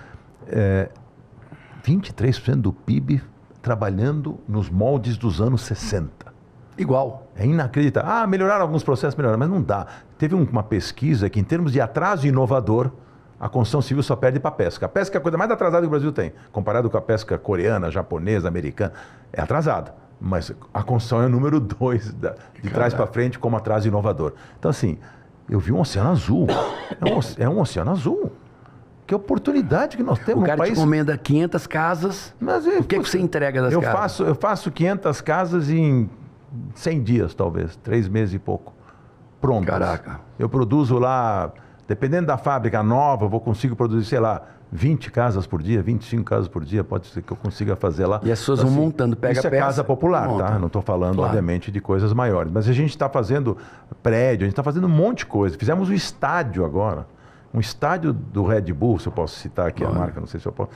23% do PIB trabalhando nos moldes dos anos 60. Igual. É inacreditável. Melhoraram alguns processos, mas não dá. Teve uma pesquisa que, em termos de atraso inovador, a construção civil só perde para a pesca. A pesca é a coisa mais atrasada que o Brasil tem. Comparado com a pesca coreana, japonesa, americana, é atrasada. Mas a construção é o número 2 de trás para frente como atraso inovador. Então, assim... Eu vi um oceano azul. É um oceano azul. Que oportunidade que nós temos. O cara te encomenda 500 casas. Mas o que você entrega das casas? Eu faço 500 casas em 100 dias, talvez. 3 meses e pouco. Pronto. Caraca. Eu produzo lá, dependendo da fábrica nova, eu consigo produzir, sei lá, 20 casas por dia, 25 casas por dia, pode ser que eu consiga fazer lá. E as pessoas vão montando, pega isso peça. Isso é casa popular, monta. Tá? Não estou falando, obviamente, de coisas maiores. Mas a gente está fazendo prédio, a gente está fazendo um monte de coisa. Fizemos um estádio agora. Um estádio do Red Bull, se eu posso citar aqui a marca, não sei se eu posso.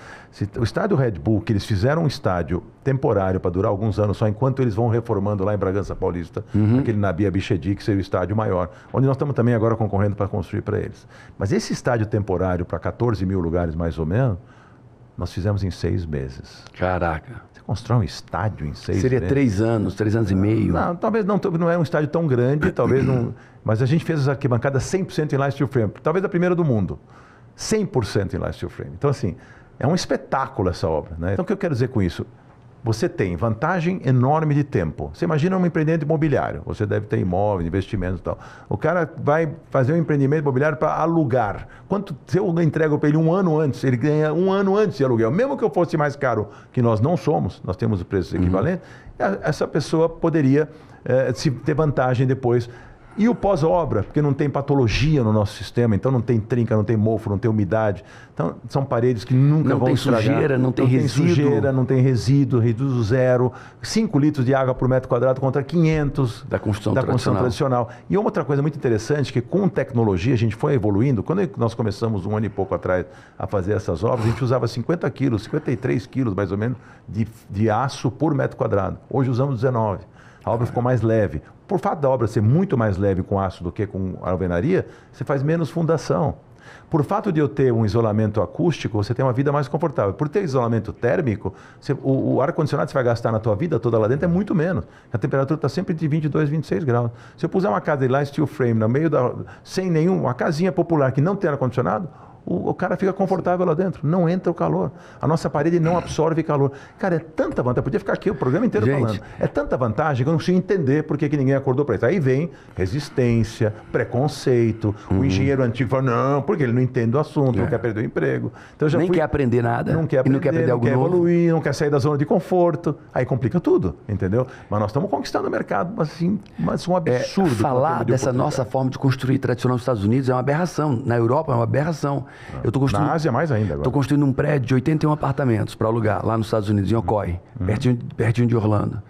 O estádio Red Bull, que eles fizeram um estádio temporário para durar alguns anos, só enquanto eles vão reformando lá em Bragança Paulista, aquele Nabi Abichedi, que seria o estádio maior, onde nós estamos também agora concorrendo para construir para eles. Mas esse estádio temporário, para 14 mil lugares mais ou menos, nós fizemos em 6 meses. Caraca. Você constrói um estádio em 6 meses? Seria 3 anos, 3 anos e meio. Não, talvez não é um estádio tão grande, talvez não... Mas a gente fez as arquibancadas 100% em Light Steel Frame. Talvez a primeira do mundo. 100% em Light Steel Frame. Então, assim, é um espetáculo essa obra. Né? Então, o que eu quero dizer com isso? Você tem vantagem enorme de tempo. Você imagina um empreendimento imobiliário. Você deve ter imóveis, investimentos e tal. O cara vai fazer um empreendimento imobiliário para alugar. Se eu entrego para ele 1 ano antes, ele ganha 1 ano antes de aluguel. Mesmo que eu fosse mais caro, que nós não somos, nós temos o preço equivalente, essa pessoa poderia ter vantagem depois. E o pós-obra, porque não tem patologia no nosso sistema, então não tem trinca, não tem mofo, não tem umidade. Então, são paredes que nunca vão estragar. Sujeira, não tem resíduo. Sujeira, não tem resíduo zero. 5 litros de água por metro quadrado contra 500 da construção tradicional. E outra coisa muito interessante, que com tecnologia a gente foi evoluindo. Quando nós começamos 1 ano e pouco atrás a fazer essas obras, a gente usava 50 quilos, 53 quilos mais ou menos de aço por metro quadrado. Hoje usamos 19. A obra ficou mais leve. Por fato da obra ser muito mais leve com aço do que com alvenaria, você faz menos fundação. Por fato de eu ter um isolamento acústico, você tem uma vida mais confortável. Por ter isolamento térmico, o ar-condicionado que você vai gastar na tua vida toda lá dentro é muito menos. A temperatura está sempre de 22, 26 graus. Se eu puser uma casa de lá, steel frame, no meio sem nenhum, uma casinha popular que não tem ar-condicionado, o cara fica confortável lá dentro, não entra o calor. A nossa parede não absorve calor. Cara, é tanta vantagem, podia ficar aqui o programa inteiro falando. É tanta vantagem que eu não consigo entender por que ninguém acordou para isso. Aí vem resistência, preconceito, o engenheiro antigo fala, não, porque ele não entende o assunto, não quer perder o emprego. Então, eu já Nem quer aprender nada, não quer aprender algo novo. Evoluir, não quer sair da zona de conforto. Aí complica tudo, entendeu? Mas nós estamos conquistando o mercado, assim, mas um absurdo. Falar dessa nossa forma de construir tradicional nos Estados Unidos é uma aberração. Na Europa é uma aberração. Na Ásia mais ainda agora. Estou construindo um prédio de 81 apartamentos para alugar, lá nos Estados Unidos, em Ocoee, pertinho de Orlando.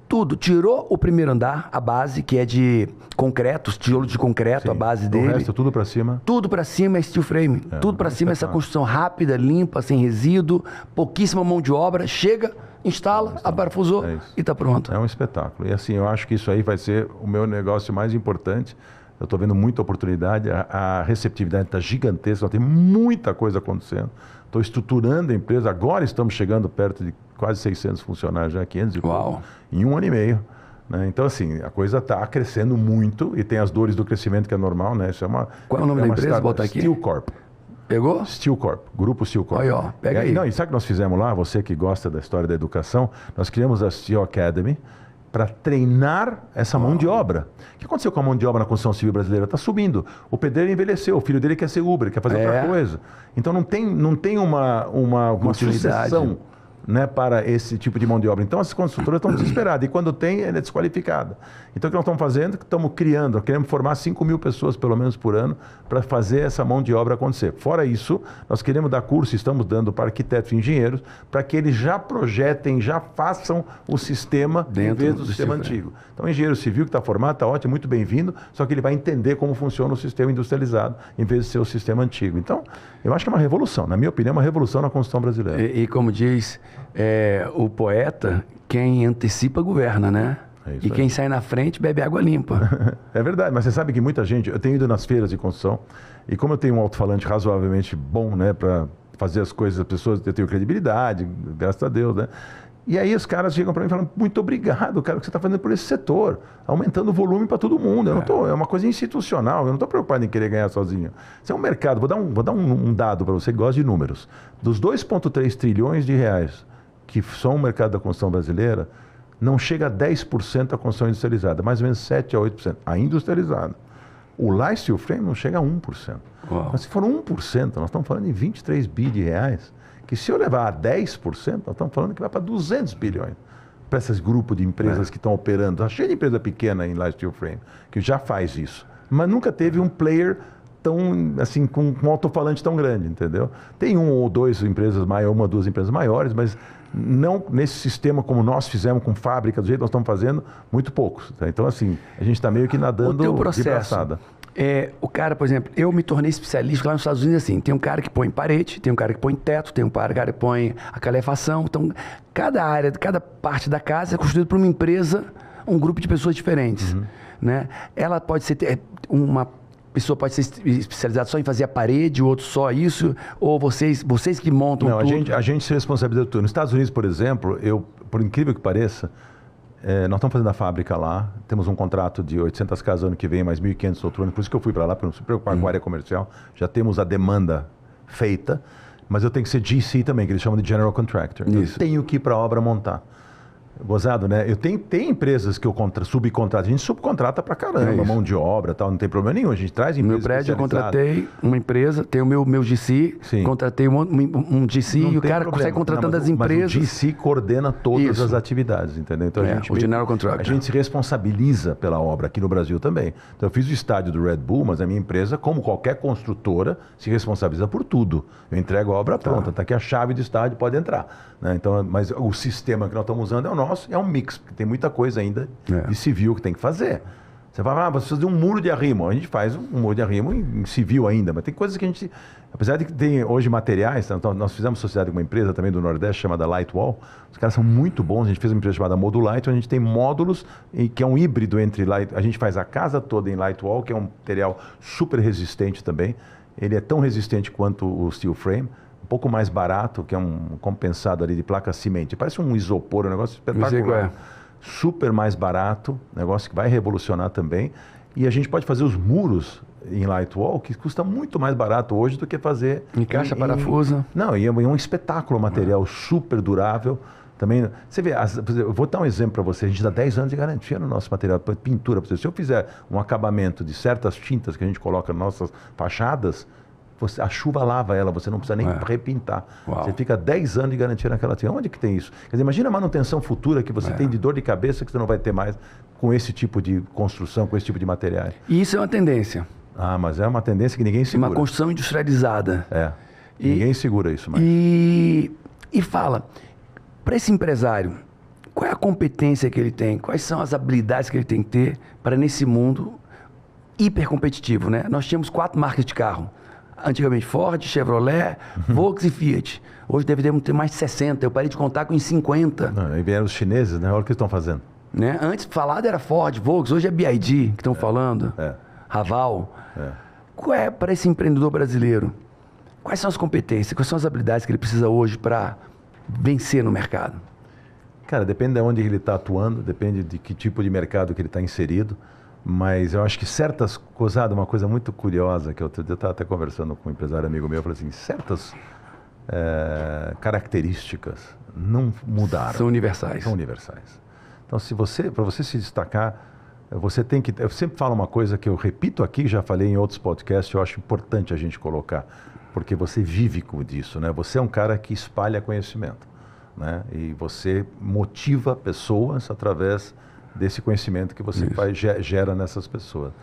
Tudo. Tirou o primeiro andar, a base, que é de concreto, tijolo de concreto, a base dele. O resto tudo para cima? Tudo para cima é steel frame. Tudo para cima é essa construção rápida, limpa, sem resíduo, pouquíssima mão de obra. Chega, instala, aparafusou e está pronto. É um espetáculo. E assim, eu acho que isso aí vai ser o meu negócio mais importante. Eu estou vendo muita oportunidade, a receptividade está gigantesca, tem muita coisa acontecendo. Estou estruturando a empresa, agora estamos chegando perto de quase 600 funcionários, já 500 e pouco, em 1 ano e meio. Né? Então, assim, a coisa está crescendo muito e tem as dores do crescimento, que é normal, né? Isso é uma, Qual é o nome da empresa? Bota aqui. Steel Corp. Pegou? Steel Corp, Grupo Steel Corp. Aí, ó, pega aí. Não, e sabe o que nós fizemos lá? Você que gosta da história da educação, nós criamos a Steel Academy para treinar essa mão de obra. O que aconteceu com a mão de obra na construção civil brasileira? Está subindo. O pedreiro envelheceu, o filho dele quer ser Uber, quer fazer outra coisa. Então não tem uma sucessão, né, para esse tipo de mão de obra. Então as construtoras estão desesperadas e quando tem, ela é desqualificada. Então o que nós estamos fazendo? Estamos criando, queremos formar 5.000 pessoas pelo menos por ano para fazer essa mão de obra acontecer. Fora isso, nós queremos dar curso, estamos dando para arquitetos e engenheiros, para que eles já projetem, já façam o sistema em vez do sistema antigo. Então o engenheiro civil que está formado, está ótimo, muito bem-vindo, só que ele vai entender como funciona o sistema industrializado, em vez de ser o sistema antigo. Então, eu acho que é uma revolução, na minha opinião, é uma revolução na construção brasileira. E como diz o poeta, quem antecipa governa, né? E quem sai na frente bebe água limpa. É verdade, mas você sabe que muita gente... Eu tenho ido nas feiras de construção e como eu tenho um alto-falante razoavelmente bom, né, para fazer as coisas, as pessoas, eu tenho credibilidade, graças a Deus, né? E aí os caras chegam para mim e falam, muito obrigado, cara, o que você está fazendo por esse setor, aumentando o volume para todo mundo. Eu não tô, é uma coisa institucional, eu não estou preocupado em querer ganhar sozinho. Isso é um mercado, vou dar um dado para você que gosta de números. Dos 2,3 trilhões de reais que são o mercado da construção brasileira, não chega a 10% a construção industrializada, mais ou menos 7% a 8%, a industrializada. O Light Steel Frame não chega a 1%. Uau. Mas se for 1%, nós estamos falando em 23 bi de reais, que se eu levar a 10%, nós estamos falando que vai para 200 bilhões. Para esses grupos de empresas que estão operando. Está cheio de empresa pequena em Light Steel Frame, que já faz isso. Mas nunca teve um player tão, assim, com um alto-falante tão grande, entendeu? Tem uma ou duas empresas maiores, mas não nesse sistema como nós fizemos com fábrica, do jeito que nós estamos fazendo, muito poucos. Tá? Então, assim, a gente está meio que nadando de braçada. O teu processo, o cara, por exemplo, eu me tornei especialista lá nos Estados Unidos, assim, tem um cara que põe parede, tem um cara que põe teto, tem um cara que põe a calefação. Então, cada área, cada parte da casa é construída por uma empresa, um grupo de pessoas diferentes. Né? Ela pode ser uma pessoa pode ser especializada só em fazer a parede, o outro só isso, ou vocês que montam tudo? Não, a gente se responsabiliza tudo. Nos Estados Unidos, por exemplo, por incrível que pareça, nós estamos fazendo a fábrica lá, temos um contrato de 800 casas ano que vem, mais 1.500 outro ano, por isso que eu fui para lá, para não se preocupar com a área comercial, já temos a demanda feita, mas eu tenho que ser GC também, que eles chamam de General Contractor. Isso. Eu tenho que ir para a obra montar. Gozado, né? Tem empresas que eu subcontrato, a gente subcontrata pra caramba, mão de obra, tal, não tem problema nenhum, a gente traz empresas. No meu prédio eu contratei uma empresa, tem o meu GC, contratei um GC e o cara consegue contratando as empresas. Mas o GC coordena todas as atividades, entendeu? Então o General Contractor. A gente se responsabiliza pela obra aqui no Brasil também. Então eu fiz o estádio do Red Bull, mas a minha empresa, como qualquer construtora, se responsabiliza por tudo. Eu entrego a obra pronta, tá aqui a chave do estádio, pode entrar. Né? Então, mas o sistema que nós estamos usando é o nosso, é um mix, porque tem muita coisa ainda de civil que tem que fazer. Você vai falar, você precisa de um muro de arrimo. A gente faz um muro de arrimo em civil ainda, mas tem coisas que a gente... Apesar de que tem hoje materiais, então, nós fizemos sociedade com uma empresa também do Nordeste chamada Lightwall. Os caras são muito bons. A gente fez uma empresa chamada Modulite, onde a gente tem módulos que é um híbrido entre... A gente faz a casa toda em Lightwall, que é um material super resistente também. Ele é tão resistente quanto o steel frame. Um pouco mais barato, que é um compensado ali de placa cimento. Parece um isopor, um negócio espetacular. Super mais barato, negócio que vai revolucionar também. E a gente pode fazer os muros em Lightwall que custa muito mais barato hoje do que fazer... Em caixa parafuso. Não, e é um espetáculo material super durável. Também, você vê, eu vou dar um exemplo para você, a gente dá 10 anos de garantia no nosso material, pintura. Se eu fizer um acabamento de certas tintas que a gente coloca nas nossas fachadas, a chuva lava ela, você não precisa nem repintar. Uau. Você fica 10 anos de garantia naquela tinta. Onde que tem isso? Quer dizer, imagina a manutenção futura que você tem de dor de cabeça que você não vai ter mais com esse tipo de construção, com esse tipo de materiais. E isso é uma tendência. Ah, mas é uma tendência que ninguém segura. Uma construção industrializada. Ninguém segura isso mais. E fala... Para esse empresário, qual é a competência que ele tem? Quais são as habilidades que ele tem que ter para nesse mundo hipercompetitivo, né? Nós tínhamos 4 marcas de carro. Antigamente Ford, Chevrolet, Volkswagen e Fiat. Hoje devemos ter mais de 60. Eu parei de contar com 50. Não, e vieram os chineses, né? Olha o que estão fazendo. Né? Antes falado era Ford, Volkswagen. Hoje é BYD que estão falando. Haval. Qual é para esse empreendedor brasileiro? Quais são as competências? Quais são as habilidades que ele precisa hoje para vencer no mercado? Cara, depende de onde ele está atuando, depende de que tipo de mercado que ele está inserido, mas eu acho que certas coisas, uma coisa muito curiosa, que eu estava até conversando com um empresário amigo meu, eu falei assim, certas características não mudaram. São universais. São universais. Então, para você se destacar, você tem que... Eu sempre falo uma coisa que eu repito aqui, já falei em outros podcasts, eu acho importante a gente colocar, porque você vive com isso, né? Você é um cara que espalha conhecimento, né? E você motiva pessoas através desse conhecimento que você gera nessas pessoas.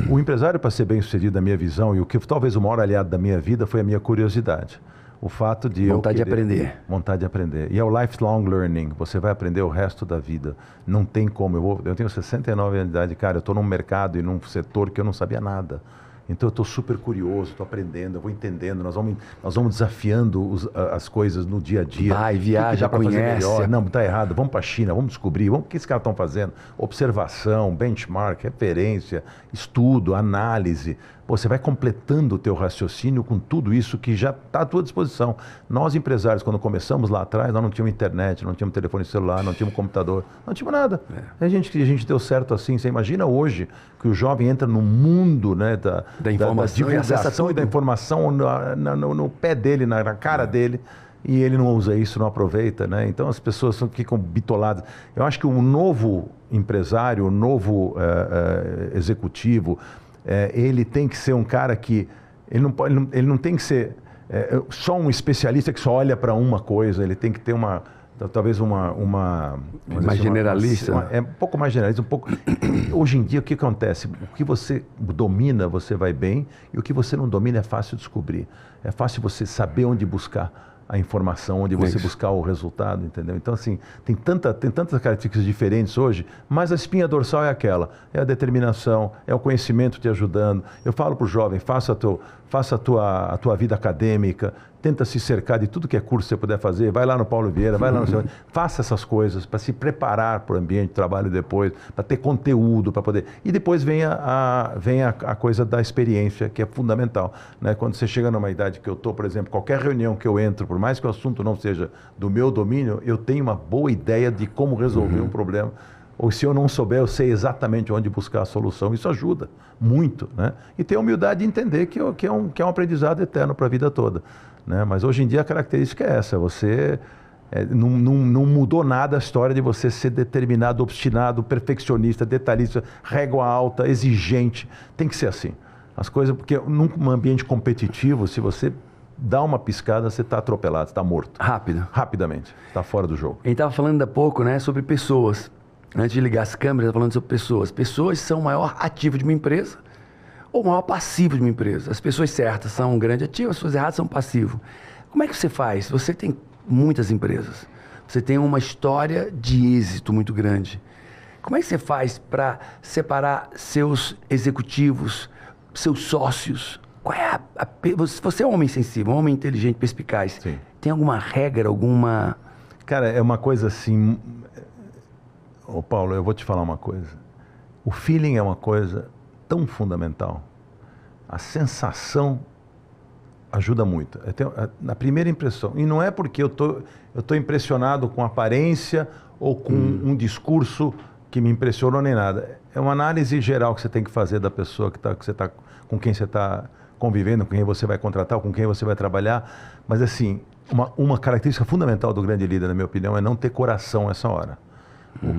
O empresário, para ser bem sucedido, na minha visão, e o que talvez o maior aliado da minha vida foi a minha curiosidade. O fato de vontade de aprender. Vontade de aprender. E é o lifelong learning. Você vai aprender o resto da vida. Não tem como. Eu tenho 69 anos de idade, cara. Eu estou num mercado e num setor que eu não sabia nada. Então eu estou super curioso, estou aprendendo, eu vou entendendo, nós vamos desafiando as coisas no dia a dia. Vai, viaja, conhece. Melhor? Não, está errado, vamos para a China, vamos descobrir, o que esses caras estão fazendo. Observação, benchmark, referência, estudo, análise. Pô, você vai completando o teu raciocínio com tudo isso que já está à tua disposição. Nós, empresários, quando começamos lá atrás, nós não tínhamos internet, não tínhamos telefone celular, não tínhamos computador, não tínhamos nada. A gente deu certo assim. Você imagina hoje que o jovem entra no mundo, né, da informação, da divulgação e da informação no pé dele, na cara dele, e ele não usa isso, não aproveita, né? Então as pessoas ficam bitoladas. Eu acho que um novo empresário, um novo executivo, ele tem que ser um cara que... Ele não tem que ser só um especialista que só olha para uma coisa, ele tem que ter talvez mais generalista. Um pouco mais generalista, um pouco... Hoje em dia, o que acontece? O que você domina, você vai bem, e o que você não domina é fácil descobrir. É fácil você saber onde buscar a informação, onde você buscar o resultado, entendeu? Então, assim, tem tantas características diferentes hoje, mas a espinha dorsal é aquela, é a determinação, é o conhecimento te ajudando. Eu falo para o jovem, faça a tua vida acadêmica, tenta se cercar de tudo que é curso que você puder fazer, vai lá no Paulo Vieira, vai lá no seu... Faça essas coisas para se preparar para o ambiente de trabalho depois, para ter conteúdo, para poder... E depois vem a coisa da experiência, que é fundamental, né? Quando você chega numa idade que eu estou, por exemplo, qualquer reunião que eu entro, por mais que o assunto não seja do meu domínio, eu tenho uma boa ideia de como resolver um problema. Ou se eu não souber, eu sei exatamente onde buscar a solução. Isso ajuda muito, né? E ter a humildade de entender que é um aprendizado eterno para a vida toda, né? Mas hoje em dia a característica é essa, você não mudou nada a história de você ser determinado, obstinado, perfeccionista, detalhista, régua alta, exigente. Tem que ser assim. As coisas, porque num ambiente competitivo, se você dá uma piscada, você está atropelado, você está morto. Rapidamente, está fora do jogo. A gente estava falando há pouco, né, sobre pessoas. Antes de ligar as câmeras, falando sobre pessoas. Pessoas são o maior ativo de uma empresa ou o maior passivo de uma empresa. As pessoas certas são um grande ativo, as pessoas erradas são passivo. Como é que você faz? Você tem muitas empresas. Você tem uma história de êxito muito grande. Como é que você faz para separar seus executivos, seus sócios? Qual é você é um homem sensível, um homem inteligente, perspicaz. Sim. Tem alguma regra, alguma... Cara, é uma coisa assim... Ô Paulo, eu vou te falar uma coisa. O feeling é uma coisa tão fundamental. A sensação ajuda muito. Na primeira impressão. E não é porque eu tô impressionado com a aparência ou com um discurso que me impressionou nem nada. É uma análise geral que você tem que fazer da pessoa que você está com quem você está convivendo, com quem você vai contratar, com quem você vai trabalhar. Mas, assim, uma característica fundamental do grande líder, na minha opinião, é não ter coração nessa hora.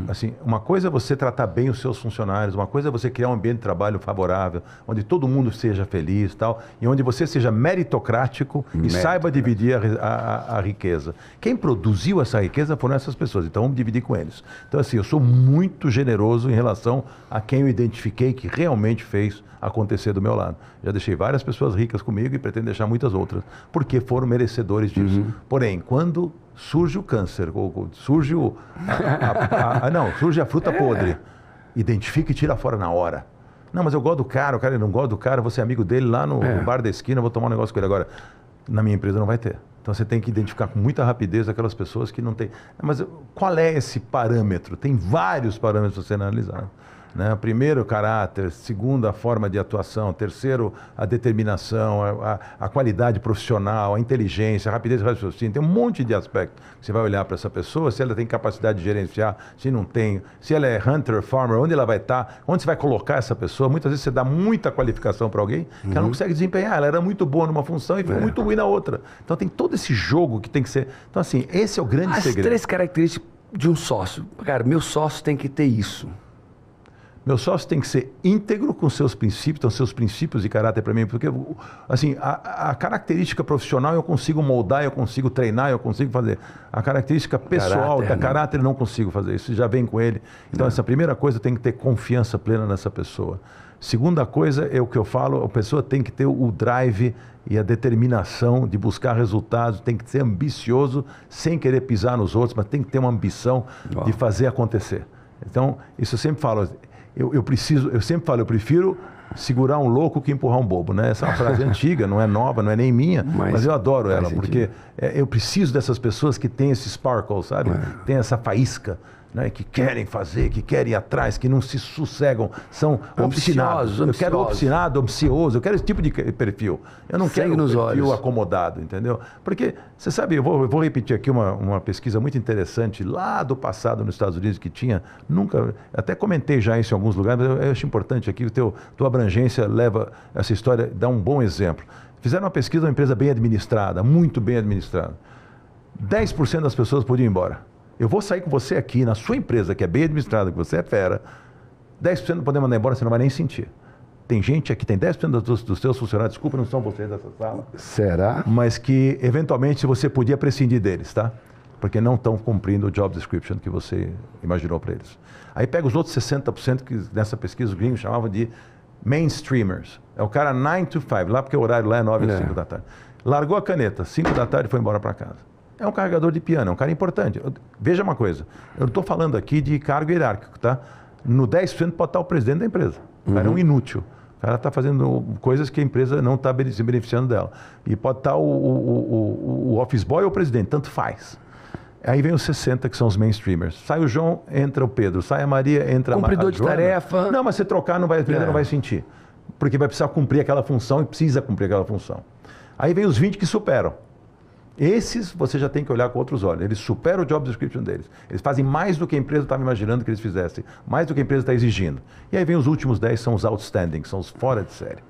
Assim, uma coisa é você tratar bem os seus funcionários, uma coisa é você criar um ambiente de trabalho favorável, onde todo mundo seja feliz e tal, e onde você seja meritocrático e saiba dividir a riqueza. Quem produziu essa riqueza foram essas pessoas, então vamos dividir com eles. Então, assim, eu sou muito generoso em relação a quem eu identifiquei que realmente fez acontecer do meu lado. Já deixei várias pessoas ricas comigo e pretendo deixar muitas outras, porque foram merecedores disso. Porém, quando surge o câncer, ou surge surge a fruta podre, identifica e tira fora na hora. Não, mas eu gosto do cara, o cara não gosta do cara, você é amigo dele lá no bar da esquina, vou tomar um negócio com ele agora. Na minha empresa não vai ter. Então você tem que identificar com muita rapidez aquelas pessoas que não têm. Mas qual é esse parâmetro? Tem vários parâmetros para ser analisado. Né? Primeiro, o caráter. Segundo, a forma de atuação. Terceiro, a determinação, a qualidade profissional, a inteligência, a rapidez de raciocínio. Tem um monte de aspectos que você vai olhar para essa pessoa, se ela tem capacidade de gerenciar, se não tem, se ela é hunter, farmer, onde ela vai estar, onde você vai colocar essa pessoa. Muitas vezes você dá muita qualificação para alguém que ela não consegue desempenhar. Ela era muito boa numa função e foi muito ruim na outra. Então tem todo esse jogo que tem que ser... Então, assim, esse é o grande segredo. As 3 características de um sócio. Cara, meu sócio tem que ter isso. Meu sócio tem que ser íntegro com seus princípios, então seus princípios de caráter para mim, porque assim, a característica profissional eu consigo moldar, eu consigo treinar, eu consigo fazer. A característica pessoal, caráter, eu não consigo fazer. Isso já vem com ele. Então, essa primeira coisa, tem que ter confiança plena nessa pessoa. Segunda coisa é o que eu falo, a pessoa tem que ter o drive e a determinação de buscar resultados, tem que ser ambicioso, sem querer pisar nos outros, mas tem que ter uma ambição de fazer acontecer. Então, isso eu sempre falo... Eu sempre falo, eu prefiro segurar um louco que empurrar um bobo, né? Essa é uma frase antiga, não é nova, não é nem minha, mas eu adoro ela, porque eu preciso dessas pessoas que têm esse sparkle, sabe? Tem essa faísca, né? Que querem fazer, que querem ir atrás, que não se sossegam, são obstinados. Eu quero obstinado, ambicioso, eu quero esse tipo de perfil. Eu não quero um perfil acomodado, entendeu? Porque, você sabe, eu vou repetir aqui uma pesquisa muito interessante lá do passado nos Estados Unidos que tinha, até comentei já isso em alguns lugares, mas eu acho importante aqui, tua abrangência leva essa história, dá um bom exemplo. Fizeram uma pesquisa, uma empresa bem administrada, muito bem administrada. 10% das pessoas podiam ir embora. Eu vou sair com você aqui, na sua empresa, que é bem administrada, que você é fera, 10% não podemos mandar embora, você não vai nem sentir. Tem gente aqui, tem 10% dos seus funcionários, desculpa, não são vocês dessa sala. Será? Mas que, eventualmente, você podia prescindir deles, tá? Porque não estão cumprindo o job description que você imaginou para eles. Aí pega os outros 60% que nessa pesquisa os gringos chamavam de mainstreamers. É o cara 9 to 5, lá porque o horário lá é 9 às 5 da tarde. Largou a caneta, 5 da tarde e foi embora para casa. É um carregador de piano, é um cara importante. Veja uma coisa, eu não estou falando aqui de cargo hierárquico, tá? No 10% pode estar o presidente da empresa. O cara é um inútil. O cara está fazendo coisas que a empresa não está se beneficiando dela. E pode estar o office boy ou o presidente, tanto faz. Aí vem os 60, que são os mainstreamers. Sai o João, entra o Pedro. Sai a Maria, entra a Cumpridor de tarefa. Não, mas se trocar, não vai sentir. Porque vai precisar cumprir aquela função e precisa cumprir aquela função. Aí vem os 20 que superam. Esses você já tem que olhar com outros olhos. Eles superam o job description deles. Eles fazem mais do que a empresa estava imaginando que eles fizessem. Mais do que a empresa está exigindo. E aí vem os últimos 10, são os outstanding, são os fora de série.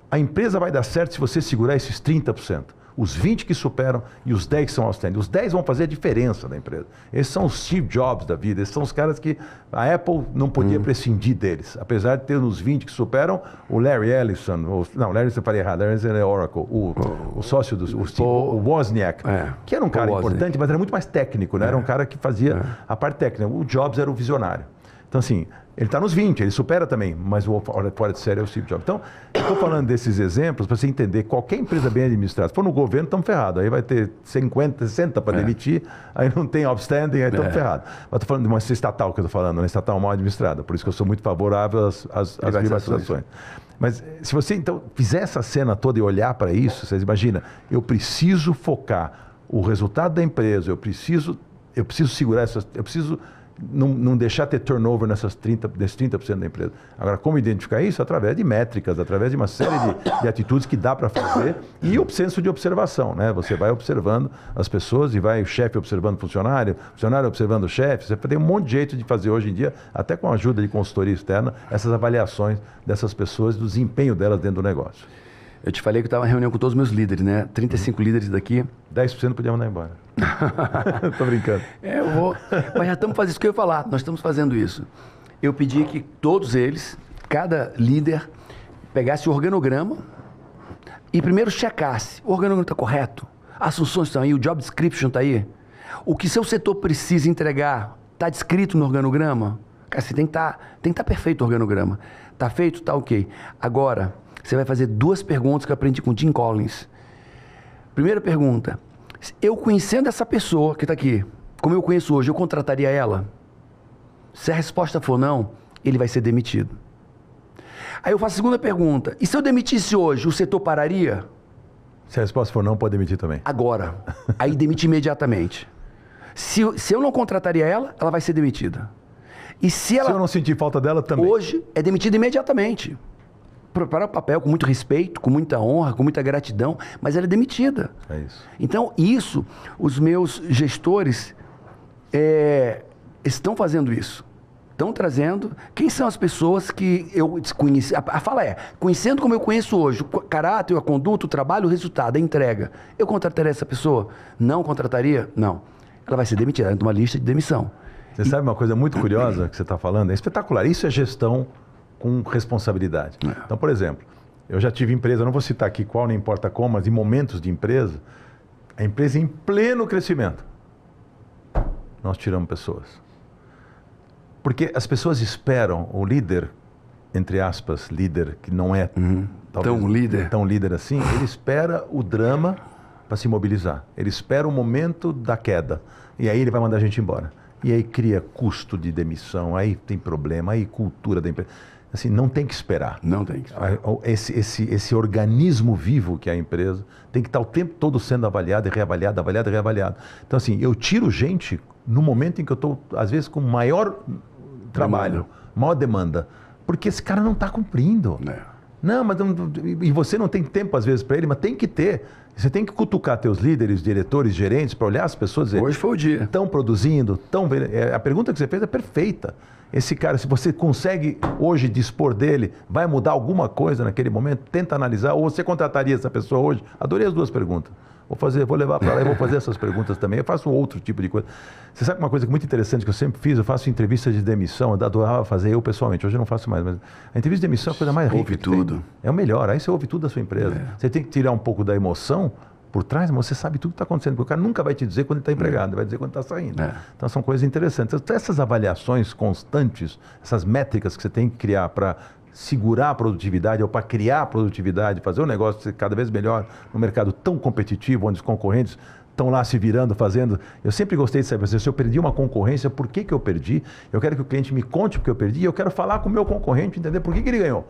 A empresa vai dar certo se você segurar esses 30%. Os 20 que superam e os 10 que são outstanding. Os 10 vão fazer a diferença da empresa. Esses são os Steve Jobs da vida. Esses são os caras que a Apple não podia prescindir deles. Apesar de ter nos 20 que superam, o Larry Ellison, Larry Ellison eu falei errado, Larry Ellison é Oracle, o sócio o Wozniak, que era um cara importante, mas era muito mais técnico, né? Era um cara que fazia a parte técnica. O Jobs era o visionário. Então, assim, ele está nos 20, ele supera também, mas o fora de série é o Steve Jobs. Então, eu estou falando desses exemplos para você entender, qualquer empresa bem administrada, se for no governo, estamos ferrados. Aí vai ter 50, 60 para demitir, aí não tem outstanding, aí estamos ferrados. Mas estou falando de uma estatal que eu estou falando, uma estatal mal administrada, por isso que eu sou muito favorável às privatizações. Mas se você, então, fizer essa cena toda e olhar para isso, vocês imaginam, eu preciso focar o resultado da empresa, eu preciso segurar eu preciso não deixar ter turnover nesses 30% da empresa. Agora, como identificar isso? Através de métricas, através de uma série de atitudes que dá para fazer e o senso de observação, né? Você vai observando as pessoas e vai o chefe observando o funcionário observando o chefe. Você tem um monte de jeito de fazer hoje em dia, até com a ajuda de consultoria externa, essas avaliações dessas pessoas, do desempenho delas dentro do negócio. Eu te falei que eu estava em reunião com todos os meus líderes, né? 35 líderes daqui. 10% podia mandar embora. Tô brincando. Eu vou. Mas já estamos fazendo isso que eu ia falar. Nós estamos fazendo isso. Eu pedi que todos eles, cada líder, pegasse o organograma e primeiro checasse. O organograma está correto? As funções estão aí? O job description está aí? O que seu setor precisa entregar está descrito no organograma? Cara, você tem que estar perfeito o organograma. Está feito? Está ok. Agora, você vai fazer 2 perguntas que eu aprendi com Jim Collins. Primeira pergunta. Eu conhecendo essa pessoa que está aqui, como eu conheço hoje, eu contrataria ela? Se a resposta for não, ele vai ser demitido. Aí eu faço a segunda pergunta. E se eu demitisse hoje, o setor pararia? Se a resposta for não, pode demitir também. Agora. Aí demite imediatamente. Se eu não contrataria ela, ela vai ser demitida. E se eu não sentir falta dela, também. Hoje, é demitida imediatamente. Prepara o papel com muito respeito, com muita honra, com muita gratidão, mas ela é demitida. É isso. Então, os meus gestores estão fazendo isso. Estão trazendo quem são as pessoas que eu conheci. A fala é, conhecendo como eu conheço hoje, o caráter, a conduta, o trabalho, o resultado, a entrega. Eu contrataria essa pessoa? Não contrataria? Não. Ela vai ser demitida, ela entra numa lista de demissão. Você sabe uma coisa muito curiosa que você está falando? É espetacular. Isso é gestão com responsabilidade. Então, por exemplo, eu já tive empresa, não vou citar aqui qual, não importa como, mas em momentos de empresa, a empresa em pleno crescimento, nós tiramos pessoas. Porque as pessoas esperam o líder, entre aspas, líder, que não é tão líder assim, ele espera o drama para se mobilizar. Ele espera o momento da queda. E aí ele vai mandar a gente embora. E aí cria custo de demissão, aí tem problema, aí cultura da empresa. Assim, não tem que esperar. Não tem que esperar. Esse organismo vivo que é a empresa tem que estar o tempo todo sendo avaliado e reavaliado, avaliado e reavaliado. Então, assim, eu tiro gente no momento em que eu estou, às vezes, com maior trabalho, maior demanda, porque esse cara não está cumprindo. Não, mas e você não tem tempo, às vezes, para ele, mas tem que ter. Você tem que cutucar teus líderes, diretores, gerentes, para olhar as pessoas e dizer... Hoje foi o dia. Estão produzindo, estão... A pergunta que você fez é perfeita. Esse cara, se você consegue hoje dispor dele, vai mudar alguma coisa naquele momento? Tenta analisar. Ou você contrataria essa pessoa hoje? Adorei as 2 perguntas. Vou levar para lá e vou fazer essas perguntas também. Eu faço outro tipo de coisa. Você sabe uma coisa muito interessante que eu sempre fiz? Eu faço entrevistas de demissão. Eu adorava fazer eu pessoalmente. Hoje eu não faço mais. Mas a entrevista de demissão é a coisa mais rica. Ouve tudo. Tem. É o melhor. Aí você ouve tudo da sua empresa. Você tem que tirar um pouco da emoção por trás, mas você sabe tudo que está acontecendo. Porque o cara nunca vai te dizer quando ele está empregado. Ele vai dizer quando está saindo. Então são coisas interessantes. Então, essas avaliações constantes, essas métricas que você tem que criar para segurar a produtividade ou para criar a produtividade, fazer o negócio ser cada vez melhor no mercado tão competitivo, onde os concorrentes estão lá se virando, fazendo... Eu sempre gostei de saber, se eu perdi uma concorrência, por que eu perdi? Eu quero que o cliente me conte porque eu perdi e eu quero falar com o meu concorrente, entender por que ele ganhou.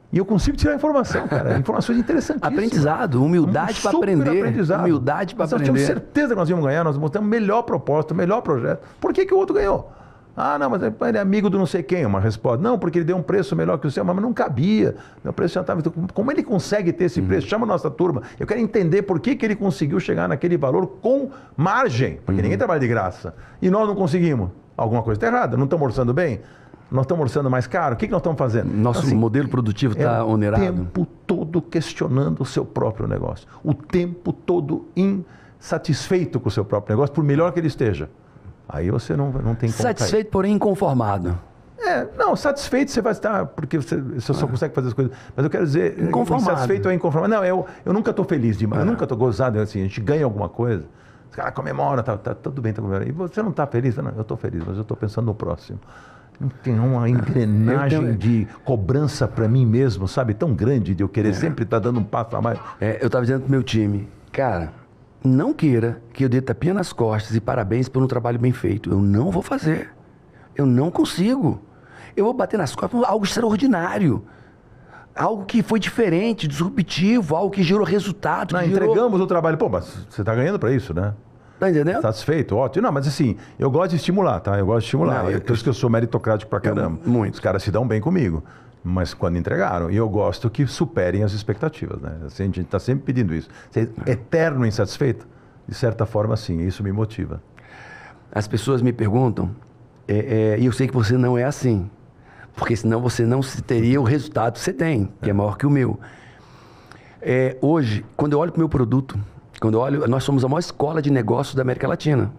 E eu consigo tirar informação, cara. Informações interessantíssimas. Aprendizado, humildade para aprender. Humildade para aprender. Nós tínhamos certeza que nós íamos ganhar, nós mostramos melhor proposta, melhor projeto. Por que o outro ganhou? Ah, não, mas ele é amigo do não sei quem, uma resposta. Não, porque ele deu um preço melhor que o seu, mas não cabia. Meu preço já estava... Como ele consegue ter esse preço? Chama a nossa turma. Eu quero entender por que ele conseguiu chegar naquele valor com margem. Porque ninguém trabalha de graça. E nós não conseguimos. Alguma coisa está errada. Não estamos orçando bem? Nós estamos orçando mais caro? O que nós estamos fazendo? Nosso assim, modelo produtivo está onerado. O tempo todo questionando o seu próprio negócio. O tempo todo insatisfeito com o seu próprio negócio, por melhor que ele esteja. Aí você não tem como satisfeito, cair. Porém inconformado. Não, satisfeito você vai estar, porque você só consegue fazer as coisas. Mas eu quero dizer, insatisfeito ou inconformado. Não, eu nunca estou feliz demais, eu nunca estou gozado, assim, a gente ganha alguma coisa, os caras comemoram, tá tudo bem, tá comemorando. E você não está feliz? Não, eu estou feliz, mas eu estou pensando no próximo. Não tem uma engrenagem de cobrança para mim mesmo, sabe, tão grande, de eu querer sempre estar dando um passo a mais. Eu estava dizendo pro meu time, cara... Não queira que eu dê tapinha nas costas e parabéns por um trabalho bem feito. Eu não vou fazer. Eu não consigo. Eu vou bater nas costas por algo extraordinário. Algo que foi diferente, disruptivo, algo que gerou resultado. Entregamos o trabalho. Pô, mas você está ganhando para isso, né? Tá entendendo? Satisfeito? Ótimo. Não, mas assim, eu gosto de estimular, tá? Eu gosto de estimular. Por isso que eu sou meritocrático pra caramba. Muito. Os caras se dão bem comigo. Mas quando entregaram. E eu gosto que superem as expectativas, né? Assim, a gente está sempre pedindo isso. Ser eterno insatisfeito, de certa forma, sim. Isso me motiva. As pessoas me perguntam, e eu sei que você não é assim. Porque senão você não teria o resultado que você tem, que é maior que o meu. Hoje, quando eu olho para o meu produto, nós somos a maior escola de negócios da América Latina.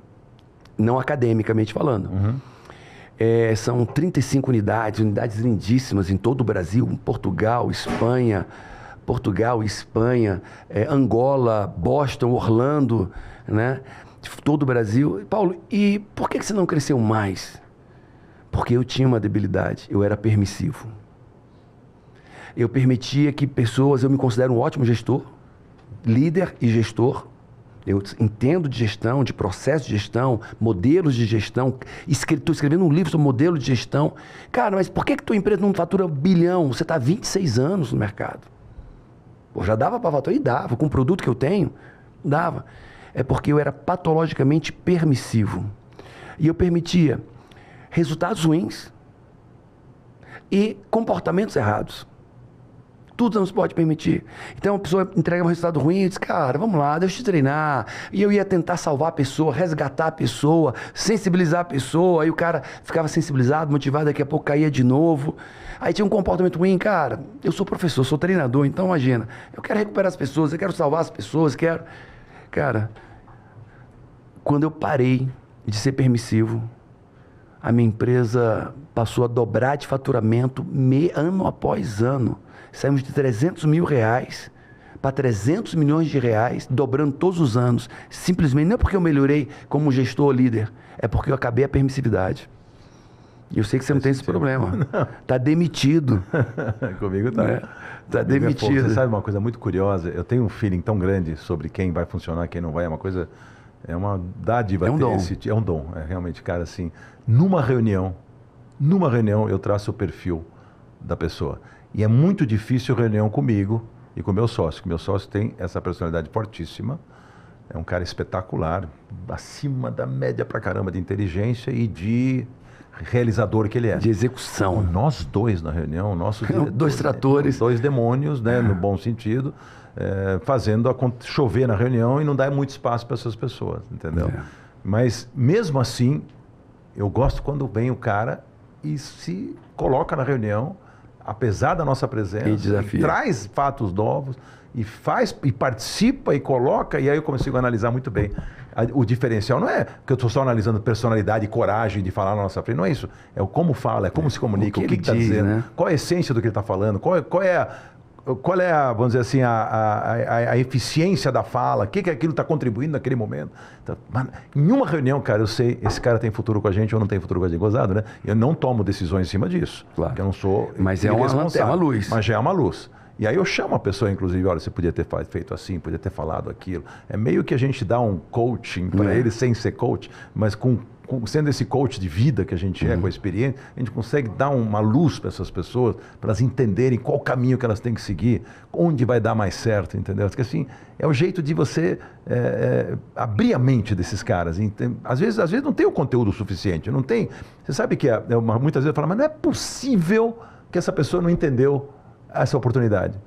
Não academicamente falando. Uhum. São 35 unidades lindíssimas em todo o Brasil, Portugal, Espanha, Angola, Boston, Orlando, né? Todo o Brasil. Paulo, e por que você não cresceu mais? Porque eu tinha uma debilidade, eu era permissivo. Eu permitia que pessoas, eu me considero um ótimo gestor, líder e gestor. Eu entendo de gestão, de processo de gestão, modelos de gestão. Estou escrevendo um livro sobre modelo de gestão. Cara, mas por que tua empresa não fatura 1 bilhão? Você está há 26 anos no mercado. Pô, já dava para faturar? E dava. Com o produto que eu tenho, dava. É porque eu era patologicamente permissivo. E eu permitia resultados ruins e comportamentos errados. Tudo não se pode permitir. Então a pessoa entrega um resultado ruim e diz, cara, vamos lá, deixa eu te treinar. E eu ia tentar salvar a pessoa, resgatar a pessoa, sensibilizar a pessoa. Aí o cara ficava sensibilizado, motivado, daqui a pouco caía de novo. Aí tinha um comportamento ruim, cara, eu sou professor, sou treinador, então imagina, eu quero recuperar as pessoas, eu quero salvar as pessoas, quero... Cara, quando eu parei de ser permissivo, a minha empresa passou a dobrar de faturamento ano após ano. Saímos de 300 mil reais para 300 milhões de reais, dobrando todos os anos. Simplesmente, não é porque eu melhorei como gestor ou líder, é porque eu acabei a permissividade. E eu sei que você não tem esse problema. Está demitido. Comigo tá. Né? Tá demitido. Você sabe uma coisa muito curiosa? Eu tenho um feeling tão grande sobre quem vai funcionar, quem não vai. É uma coisa... É uma dádiva. É um dom. É um dom. É realmente, cara, assim... Numa reunião, eu traço o perfil da pessoa. E é muito difícil reunião comigo e com o meu sócio. Meu sócio tem essa personalidade fortíssima. É um cara espetacular, acima da média pra caramba de inteligência e de realizador que ele é. De execução. Então, nós dois na reunião, nossos dois tratores. Dois demônios, né, no bom sentido, fazendo chover na reunião e não dar muito espaço para essas pessoas, entendeu? Mas, mesmo assim, eu gosto quando vem o cara e se coloca na reunião, apesar da nossa presença, e traz fatos novos, e faz, e participa, e coloca, e aí eu consigo analisar muito bem. O diferencial não é que eu estou só analisando personalidade e coragem de falar na nossa frente, não é isso. É o como fala, é como se comunica, o que está dizendo, né? Qual é a essência do que ele está falando, qual é a, vamos dizer assim, a eficiência da fala, o que aquilo está contribuindo naquele momento. Então, em uma reunião, cara, eu sei, esse cara tem futuro com a gente ou não tem futuro com a gente, gozado, né? Eu não tomo decisões em cima disso, claro. Porque eu não sou mas é uma luz. Mas já é uma luz. E aí eu chamo a pessoa, inclusive, olha, você podia ter feito assim, podia ter falado aquilo. É meio que a gente dá um coaching para ele sem ser coach, mas sendo esse coach de vida que a gente com a experiência, a gente consegue dar uma luz para essas pessoas, para elas entenderem qual caminho que elas têm que seguir, onde vai dar mais certo, entendeu? Porque assim, é o jeito de você abrir a mente desses caras. Às vezes não tem o conteúdo suficiente, não tem... Você sabe que muitas vezes eu falo, mas não é possível que essa pessoa não entendeu essa oportunidade.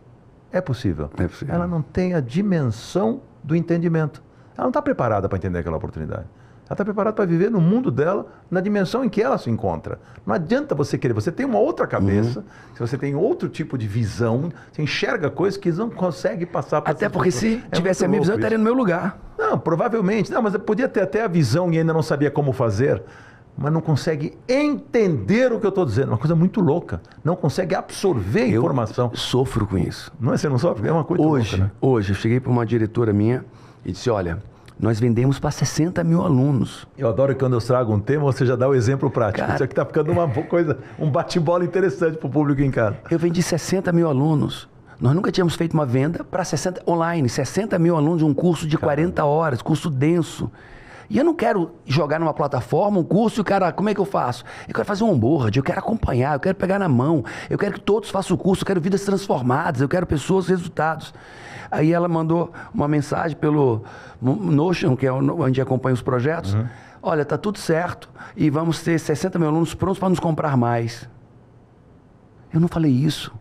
É possível. Ela não tem a dimensão do entendimento. Ela não está preparada para entender aquela oportunidade. Ela está preparada para viver no mundo dela, na dimensão em que ela se encontra. Não adianta você querer. Você tem uma outra cabeça, se você tem outro tipo de visão, você enxerga coisas que não consegue passar para até porque pessoas. Se tivesse a minha visão, eu estaria no meu lugar. Não, provavelmente. Não, mas eu podia ter até a visão e ainda não sabia como fazer, mas não consegue entender o que eu estou dizendo. Uma coisa muito louca. Não consegue absorver informação. Eu sofro com isso. Não é? Você não sofre? É uma coisa louca, né? Hoje, eu cheguei para uma diretora minha e disse, olha, nós vendemos para 60 mil alunos. Eu adoro que quando eu trago um tema, você já dá o exemplo prático. Cara, isso aqui está ficando uma coisa, um bate-bola interessante para o público em casa. Eu vendi 60 mil alunos. Nós nunca tínhamos feito uma venda para 60 online. 60 mil alunos, um curso de 40 horas, curso denso. E eu não quero jogar numa plataforma um curso e o cara, como é que eu faço? Eu quero fazer um onboard, eu quero acompanhar, eu quero pegar na mão, eu quero que todos façam o curso, eu quero vidas transformadas, eu quero pessoas, resultados. Aí ela mandou uma mensagem pelo Notion, que é onde acompanha os projetos. Olha, tá tudo certo e vamos ter 60 mil alunos prontos para nos comprar mais. Eu não falei isso.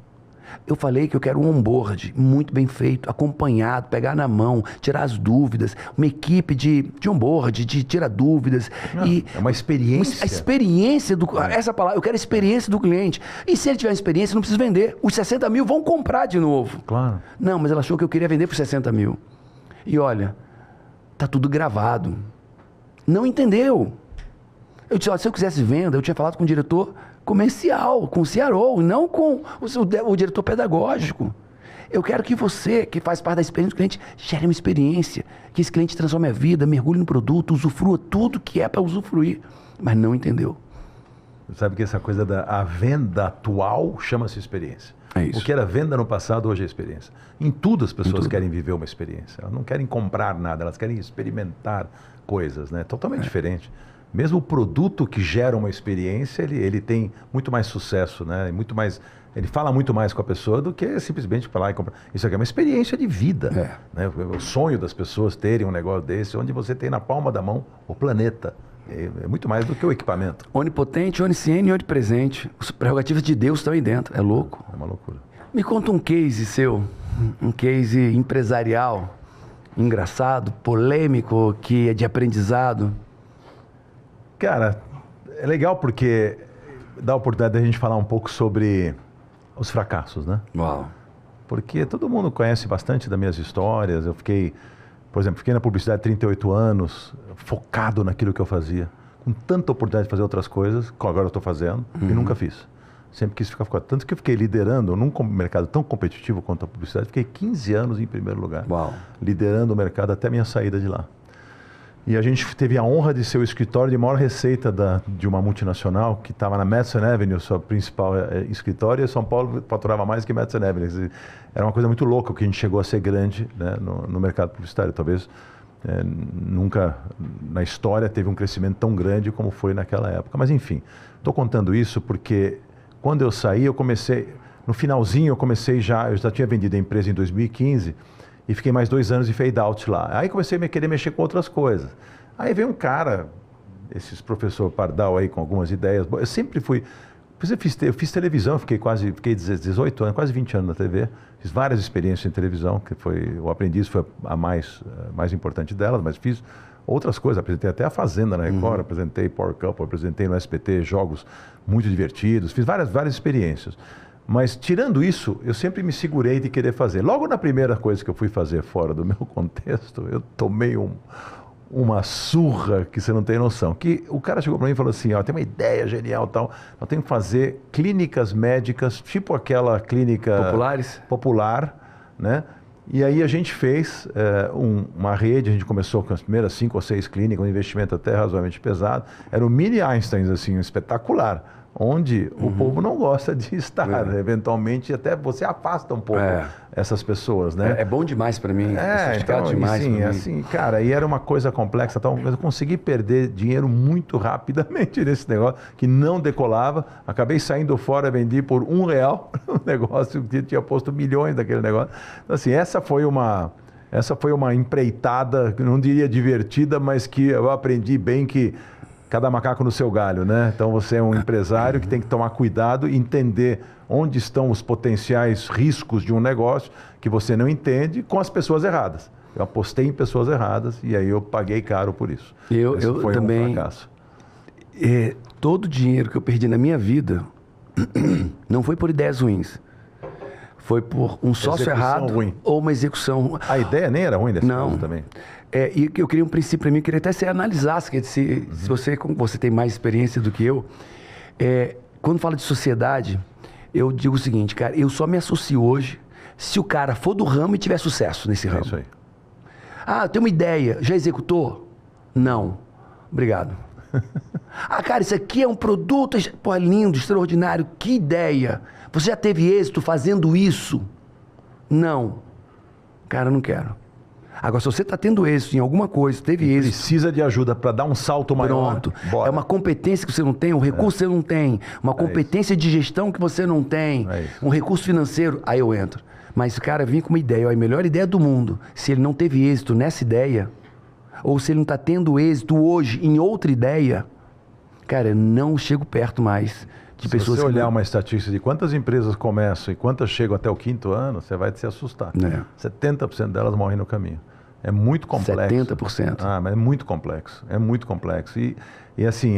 Eu falei que eu quero um onboard muito bem feito, acompanhado, pegar na mão, tirar as dúvidas, uma equipe de onboard, de tirar dúvidas. É uma experiência. A experiência essa palavra, eu quero a experiência do cliente. E se ele tiver experiência, não precisa vender. Os 60 mil vão comprar de novo. Claro. Não, mas ela achou que eu queria vender por 60 mil. E olha, tá tudo gravado. Não entendeu. Eu disse, olha, se eu quisesse venda, eu tinha falado com o diretor comercial, com o CRO, não com o diretor pedagógico. Eu quero que você, que faz parte da experiência do cliente, gere uma experiência, que esse cliente transforme a vida, mergulhe no produto, usufrua tudo que é para usufruir. Mas não entendeu. Sabe que essa coisa a venda atual chama-se experiência. É isso. O que era venda no passado, hoje é experiência. Em tudo as pessoas querem viver uma experiência. Elas não querem comprar nada, elas querem experimentar coisas, né? Totalmente diferente. Mesmo o produto que gera uma experiência, ele tem muito mais sucesso, né? Muito mais, ele fala muito mais com a pessoa do que simplesmente falar e comprar. Isso aqui é uma experiência de vida. Né? O sonho das pessoas terem um negócio desse, onde você tem na palma da mão o planeta. É muito mais do que o equipamento. Onipotente, onisciente e onipresente. As prerrogativas de Deus estão aí dentro. É louco. É uma loucura. Me conta um case seu, um case empresarial, engraçado, polêmico, que é de aprendizado. Cara, é legal porque dá a oportunidade da gente falar um pouco sobre os fracassos, né? Uau. Porque todo mundo conhece bastante das minhas histórias. Eu fiquei, por exemplo, na publicidade 38 anos, focado naquilo que eu fazia, com tanta oportunidade de fazer outras coisas, que agora eu estou fazendo, e nunca fiz. Sempre quis ficar focado. Tanto que eu fiquei liderando, num mercado tão competitivo quanto a publicidade, fiquei 15 anos em primeiro lugar. Uau. Liderando o mercado até a minha saída de lá. E a gente teve a honra de ser o escritório de maior receita de uma multinacional que estava na Madison Avenue, sua principal escritório, e São Paulo faturava mais que Madison Avenue. Era uma coisa muito louca que a gente chegou a ser grande, né, no mercado publicitário. Talvez nunca na história teve um crescimento tão grande como foi naquela época. Mas enfim, estou contando isso porque quando eu saí, no finalzinho eu já tinha vendido a empresa em 2015, e fiquei mais 2 anos de fade out lá. Aí comecei a querer mexer com outras coisas. Aí veio um cara, esses professor Pardal aí com algumas ideias. Eu sempre fui... Eu fiz televisão, fiquei 18 anos, quase 20 anos na TV. Fiz várias experiências em televisão, que foi o Aprendiz foi a mais importante delas, mas fiz outras coisas. Apresentei até a Fazenda na Record, apresentei Power Couple, apresentei no SBT jogos muito divertidos. Fiz várias experiências. Mas, tirando isso, eu sempre me segurei de querer fazer. Logo na primeira coisa que eu fui fazer fora do meu contexto, eu tomei uma surra que você não tem noção. Que o cara chegou para mim e falou assim, ó, tem uma ideia genial e tal, nós temos que fazer clínicas médicas, tipo aquela clínica... Popular, né? E aí a gente fez uma rede, a gente começou com as primeiras 5 ou 6 clínicas, um investimento até razoavelmente pesado. Era o mini Einstein, assim, espetacular. Onde o povo não gosta de estar, eventualmente até você afasta um pouco essas pessoas, né? É bom demais para mim, então, demais sim, assim, cara, e era uma coisa complexa, tal, mas eu consegui perder dinheiro muito rapidamente nesse negócio, que não decolava, acabei saindo fora, vendi por R$1 um negócio que tinha posto milhões daquele negócio. Então, assim, essa foi uma empreitada, não diria divertida, mas que eu aprendi bem que cada macaco no seu galho, né? Então você é um empresário que tem que tomar cuidado e entender onde estão os potenciais riscos de um negócio que você não entende com as pessoas erradas. Eu apostei em pessoas erradas e aí eu paguei caro por isso. Eu foi também, um fracasso. Todo o dinheiro que eu perdi na minha vida não foi por ideias ruins. Foi por um sócio errado ruim. Ou uma execução... A ideia nem era ruim desse caso também. E eu queria um princípio para mim, eu queria até que você analisasse, se você tem mais experiência do que eu. Quando fala de sociedade, eu digo o seguinte, cara, eu só me associo hoje se o cara for do ramo e tiver sucesso nesse ramo. Isso aí. Ah, eu tenho uma ideia, já executou? Não. Obrigado. Ah, cara, isso aqui é um produto, pô, lindo, extraordinário, que ideia. Você já teve êxito fazendo isso? Não. Cara, eu não quero. Agora, se você está tendo êxito em alguma coisa, teve êxito... Precisa de ajuda para dar um salto maior. Pronto. É uma competência que você não tem, um recurso que você não tem, uma competência de gestão que você não tem, um recurso financeiro, aí eu entro. Mas o cara vem com uma ideia, ó, a melhor ideia do mundo. Se ele não teve êxito nessa ideia, ou se ele não está tendo êxito hoje em outra ideia, cara, eu não chego perto mais de pessoas que... Se você olhar uma estatística de quantas empresas começam e quantas chegam até o 5º ano, você vai se assustar. 70% delas morrem no caminho. É muito complexo. 70%. Mas é muito complexo. É muito complexo. E assim,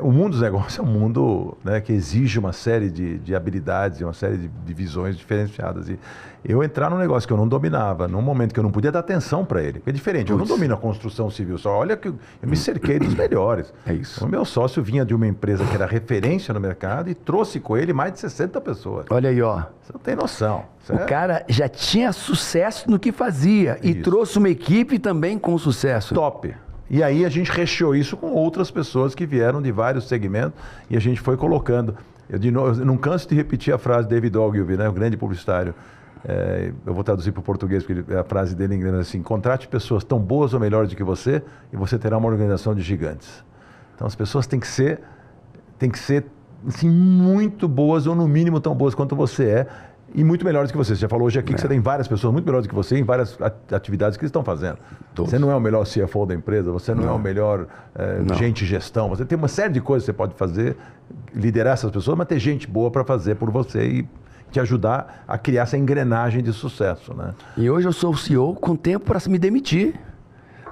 o mundo dos negócios é um mundo, né, que exige uma série de habilidades e uma série de visões diferenciadas. E eu entrar num negócio que eu não dominava, num momento que eu não podia dar atenção para ele. Porque é diferente, eu não domino a construção civil só. Olha que eu me cerquei dos melhores. É isso. O meu sócio vinha de uma empresa que era referência no mercado e trouxe com ele mais de 60 pessoas. Olha aí, ó. Você não tem noção. O cara já tinha sucesso no que fazia e trouxe uma equipe também com sucesso. Top. E aí a gente recheou isso com outras pessoas que vieram de vários segmentos e a gente foi colocando. Eu não canso de repetir a frase de David Ogilvy, né, o grande publicitário. Eu vou traduzir para o português, porque a frase dele em inglês é assim: contrate pessoas tão boas ou melhores do que você e você terá uma organização de gigantes. Então as pessoas têm que ser assim, muito boas ou no mínimo tão boas quanto você é. E muito melhores que você. Você já falou hoje aqui que você tem várias pessoas muito melhores que você em várias atividades que eles estão fazendo. Todos. Você não é o melhor CFO da empresa, você não é o melhor gente de gestão. Você tem uma série de coisas que você pode fazer, liderar essas pessoas, mas ter gente boa para fazer por você e te ajudar a criar essa engrenagem de sucesso, né? E hoje eu sou o CEO com tempo para me demitir.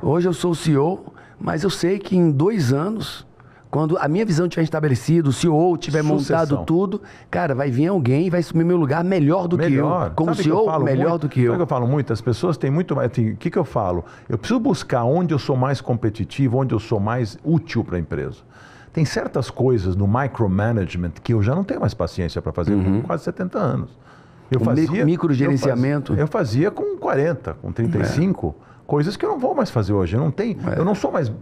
Hoje eu sou o CEO, mas eu sei que em 2 anos... Quando a minha visão tiver estabelecido, o CEO tiver montado tudo, cara, vai vir alguém e vai assumir meu lugar melhor do que eu. Como CEO, melhor do que eu. Sabe o que eu falo muito? As pessoas têm muito mais... O que eu falo? Eu preciso buscar onde eu sou mais competitivo, onde eu sou mais útil para a empresa. Tem certas coisas no micromanagement que eu já não tenho mais paciência para fazer com quase 70 anos. Microgerenciamento. Eu fazia com 40, com 35... Coisas que eu não vou mais fazer hoje. Eu não tenho, eu não sou mais,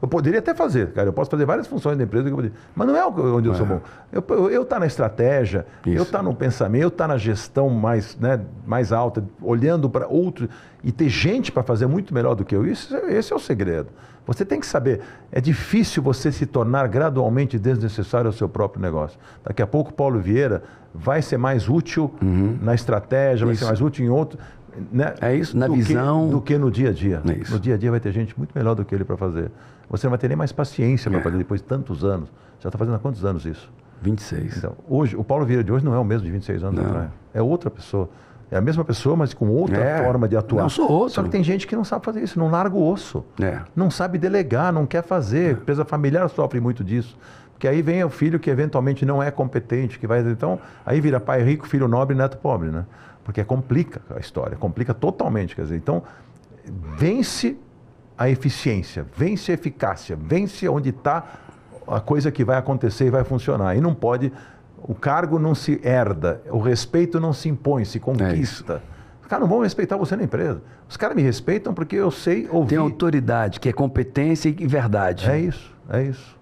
eu poderia até fazer, cara. Eu posso fazer várias funções da empresa, mas não é onde eu sou bom. Eu tá na estratégia, eu tá no pensamento, eu tá na gestão mais alta, olhando para outro e ter gente para fazer muito melhor do que eu. Esse é o segredo. Você tem que saber. É difícil você se tornar gradualmente desnecessário ao seu próprio negócio. Daqui a pouco, Paulo Vieira vai ser mais útil na estratégia, vai ser mais útil em outro. Né? É isso, na visão. Do que no dia a dia. É no dia a dia vai ter gente muito melhor do que ele para fazer. Você não vai ter nem mais paciência para fazer depois de tantos anos. Já está fazendo há quantos anos isso? 26. Então, hoje, o Paulo Vieira de hoje não é o mesmo de 26 anos atrás. É outra pessoa. É a mesma pessoa, mas com outra forma de atuar. Não, sou outro. Só que tem gente que não sabe fazer isso, não larga o osso. Não sabe delegar, não quer fazer. A empresa familiar sofre muito disso. Porque aí vem o filho que eventualmente não é competente, que vai... Então, aí vira pai rico, filho nobre, neto pobre, né? Porque complica a história, complica totalmente. Quer dizer, então, vence a eficiência, vence a eficácia, vence onde está a coisa que vai acontecer e vai funcionar. E não pode, o cargo não se herda, o respeito não se impõe, se conquista. Os caras não vão respeitar você na empresa. Os caras me respeitam porque eu sei ouvir. Tem autoridade, que é competência e verdade. É isso, é isso.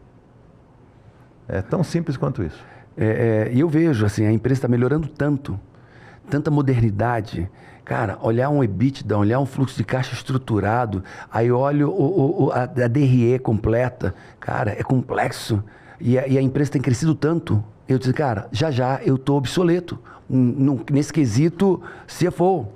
É tão simples quanto isso. E eu vejo, assim, a empresa está melhorando tanto, tanta modernidade. Cara, olhar um EBITDA, olhar um fluxo de caixa estruturado, aí olho a DRE completa, cara, é complexo. E a empresa tem crescido tanto. Eu disse, cara, já eu estou obsoleto nesse quesito CFO.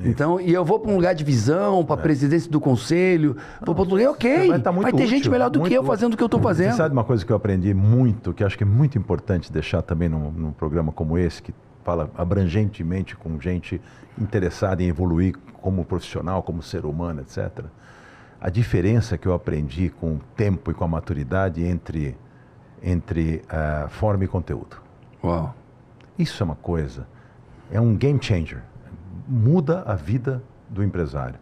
Então, e eu vou para um lugar de visão, para a presidência do conselho, vou para outro lugar, ok, vai ter gente melhor do que eu fazendo o que eu estou fazendo. Você sabe uma coisa que eu aprendi muito, que acho que é muito importante deixar também num programa como esse, que fala abrangentemente com gente interessada em evoluir como profissional, como ser humano, etc. A diferença que eu aprendi com o tempo e com a maturidade entre forma e conteúdo. Uau. Isso é uma coisa, é um game changer. Muda a vida do empresário.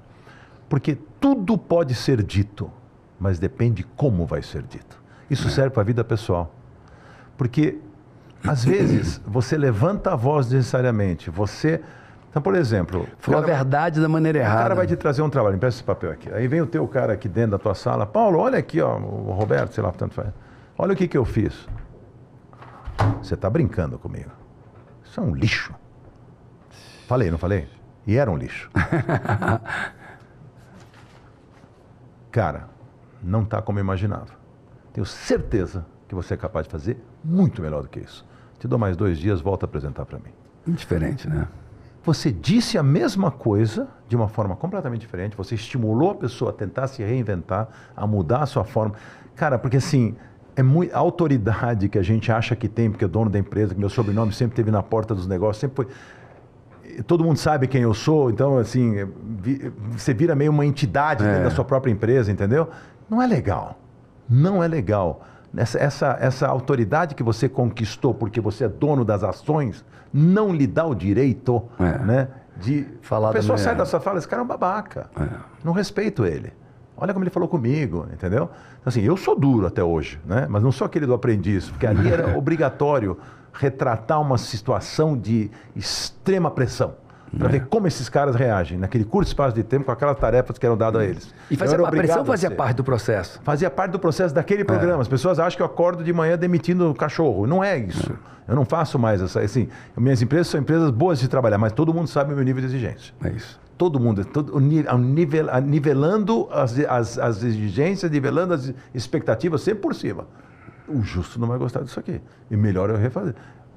Porque tudo pode ser dito, mas depende como vai ser dito. Isso serve para a vida pessoal. Porque, às vezes, você levanta a voz necessariamente. Então, por exemplo... Falou a verdade da maneira errada. O cara vai te trazer um trabalho, empresta esse papel aqui. Aí vem o teu cara aqui dentro da tua sala. Paulo, olha aqui, ó, o Roberto, sei lá, tanto faz. Olha o que eu fiz. Você está brincando comigo. Isso é um lixo. Falei, não falei? E era um lixo. cara, não está como eu imaginava. Tenho certeza que você é capaz de fazer muito melhor do que isso. Te dou mais 2 dias, volta a apresentar para mim. Indiferente, né? Você disse a mesma coisa de uma forma completamente diferente. Você estimulou a pessoa a tentar se reinventar, a mudar a sua forma. Cara, porque assim, a autoridade que a gente acha que tem, porque é dono da empresa, que meu sobrenome sempre esteve na porta dos negócios, sempre foi... Todo mundo sabe quem eu sou, então assim, você vira meio uma entidade dentro da sua própria empresa, entendeu? Não é legal. Não é legal. Essa autoridade que você conquistou porque você é dono das ações não lhe dá o direito, né, de falar. A pessoa sai da sua fala, esse cara é um babaca. Não respeito ele. Olha como ele falou comigo, entendeu? Assim, eu sou duro até hoje, né? Mas não sou aquele do aprendiz, porque ali era obrigatório retratar uma situação de extrema pressão. Para ver como esses caras reagem naquele curto espaço de tempo com aquelas tarefas que eram dadas a eles. E a pressão fazia parte do processo? Fazia parte do processo daquele programa. As pessoas acham que eu acordo de manhã demitindo o cachorro. Não é isso. Eu não faço mais essa... Assim, minhas empresas são empresas boas de trabalhar, mas todo mundo sabe o meu nível de exigência. É isso. Todo mundo, nivelando as exigências, nivelando as expectativas sempre por cima. O justo não vai gostar disso aqui. E melhor eu refazer.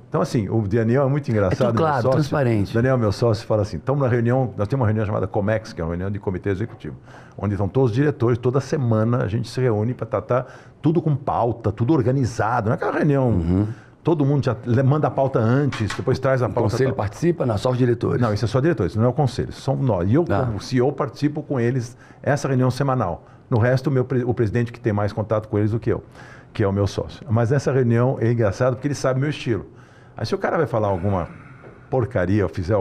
Então, assim, o Daniel é muito engraçado. É tudo claro, transparente. O Daniel, meu sócio, fala assim, estamos na reunião, nós temos uma reunião chamada Comex, que é uma reunião de comitê executivo, onde estão todos os diretores, toda semana a gente se reúne para tratar tudo com pauta, tudo organizado. Não é aquela reunião, todo mundo já manda a pauta antes, depois traz a pauta. O conselho participa? Não, só os diretores. Não, isso é só diretores, isso não é o conselho, são nós. E eu, como CEO, participo com eles essa reunião semanal. No resto, o presidente que tem mais contato com eles do que eu, que é o meu sócio. Mas essa reunião é engraçado porque ele sabe o meu estilo. Aí se o cara vai falar alguma porcaria ou fizer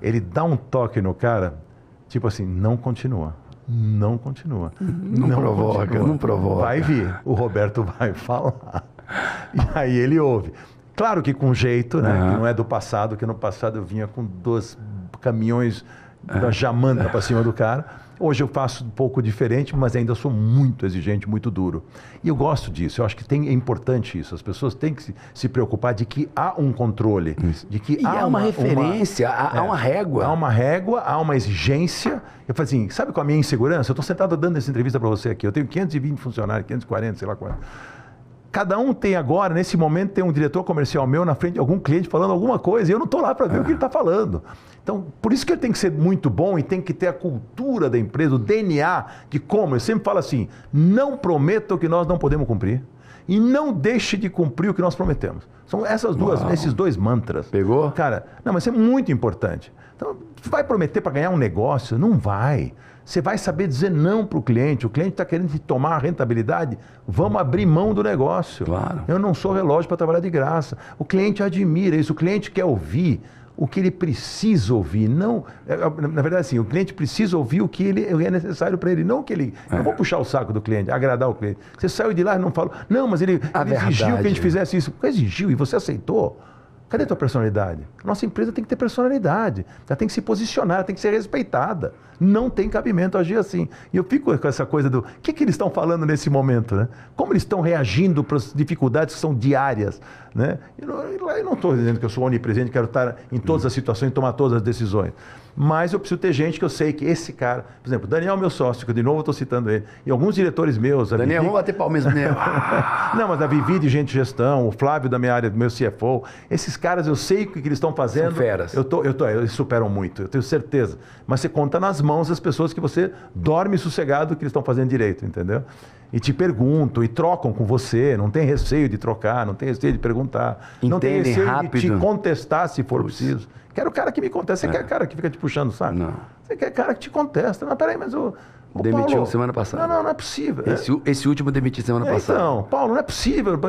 ele dá um toque no cara, tipo assim, não continua. Não continua. Não provoca. Vai vir, o Roberto vai falar. E aí ele ouve. Claro que com jeito, né? Que não é do passado, que no passado eu vinha com 2 caminhões da jamanta para cima do cara. Hoje eu faço um pouco diferente, mas ainda sou muito exigente, muito duro. E eu gosto disso, eu acho que é importante isso. As pessoas têm que se preocupar de que há um controle, de que há uma referência, há uma régua. Há uma régua, há uma exigência. Eu falo assim, sabe qual é a minha insegurança? Eu estou sentado dando essa entrevista para você aqui, eu tenho 520 funcionários, 540, sei lá quanto. Cada um tem agora, nesse momento, tem um diretor comercial meu na frente de algum cliente falando alguma coisa e eu não estou lá para ver o que ele está falando. Então, por isso que ele tem que ser muito bom e tem que ter a cultura da empresa, o DNA de como. Eu sempre falo assim, não prometa o que nós não podemos cumprir e não deixe de cumprir o que nós prometemos. São esses 2 mantras. Pegou? Cara, não, mas isso é muito importante. Então, vai prometer para ganhar um negócio? Não vai. Você vai saber dizer não para o cliente está querendo te tomar a rentabilidade, vamos abrir mão do negócio. Claro. Eu não sou relógio para trabalhar de graça. O cliente admira isso, o cliente quer ouvir o que ele precisa ouvir. Não, na verdade, assim, o cliente precisa ouvir o que é necessário para ele, não o que ele... Eu vou puxar o saco do cliente, agradar o cliente. Você saiu de lá e não falou, não, mas ele exigiu que a gente fizesse isso. Exigiu e você aceitou. Cadê a tua personalidade? Nossa empresa tem que ter personalidade, ela tem que se posicionar, ela tem que ser respeitada. Não tem cabimento agir assim. E eu fico com essa coisa do... O que eles estão falando nesse momento, né? Como eles estão reagindo para as dificuldades que são diárias, né? Eu não estou dizendo que eu sou onipresente, quero estar em todas as situações e tomar todas as decisões. Mas eu preciso ter gente que eu sei que esse cara... Por exemplo, Daniel, meu sócio, que de novo eu estou citando ele, e alguns diretores meus... Vamos bater palmas mesmo, Daniel. Não, mas a Vivi de gente de gestão, o Flávio da minha área, do meu CFO, esses caras eu sei o que eles estão fazendo. São feras. Eles superam muito, eu tenho certeza. Mas você conta nas mãos as pessoas que você dorme sossegado que eles estão fazendo direito, entendeu? E te perguntam, e trocam com você, não tem receio de trocar, não tem receio de perguntar, não tem receio de te contestar se for preciso. Quero o cara que me contesta, você quer cara que fica te puxando, sabe? Não. Você quer cara que te contesta. Não, peraí, mas o demitiu Paulo, semana passada. Não é possível. Esse último demiti semana passada. Então, Paulo, não é possível.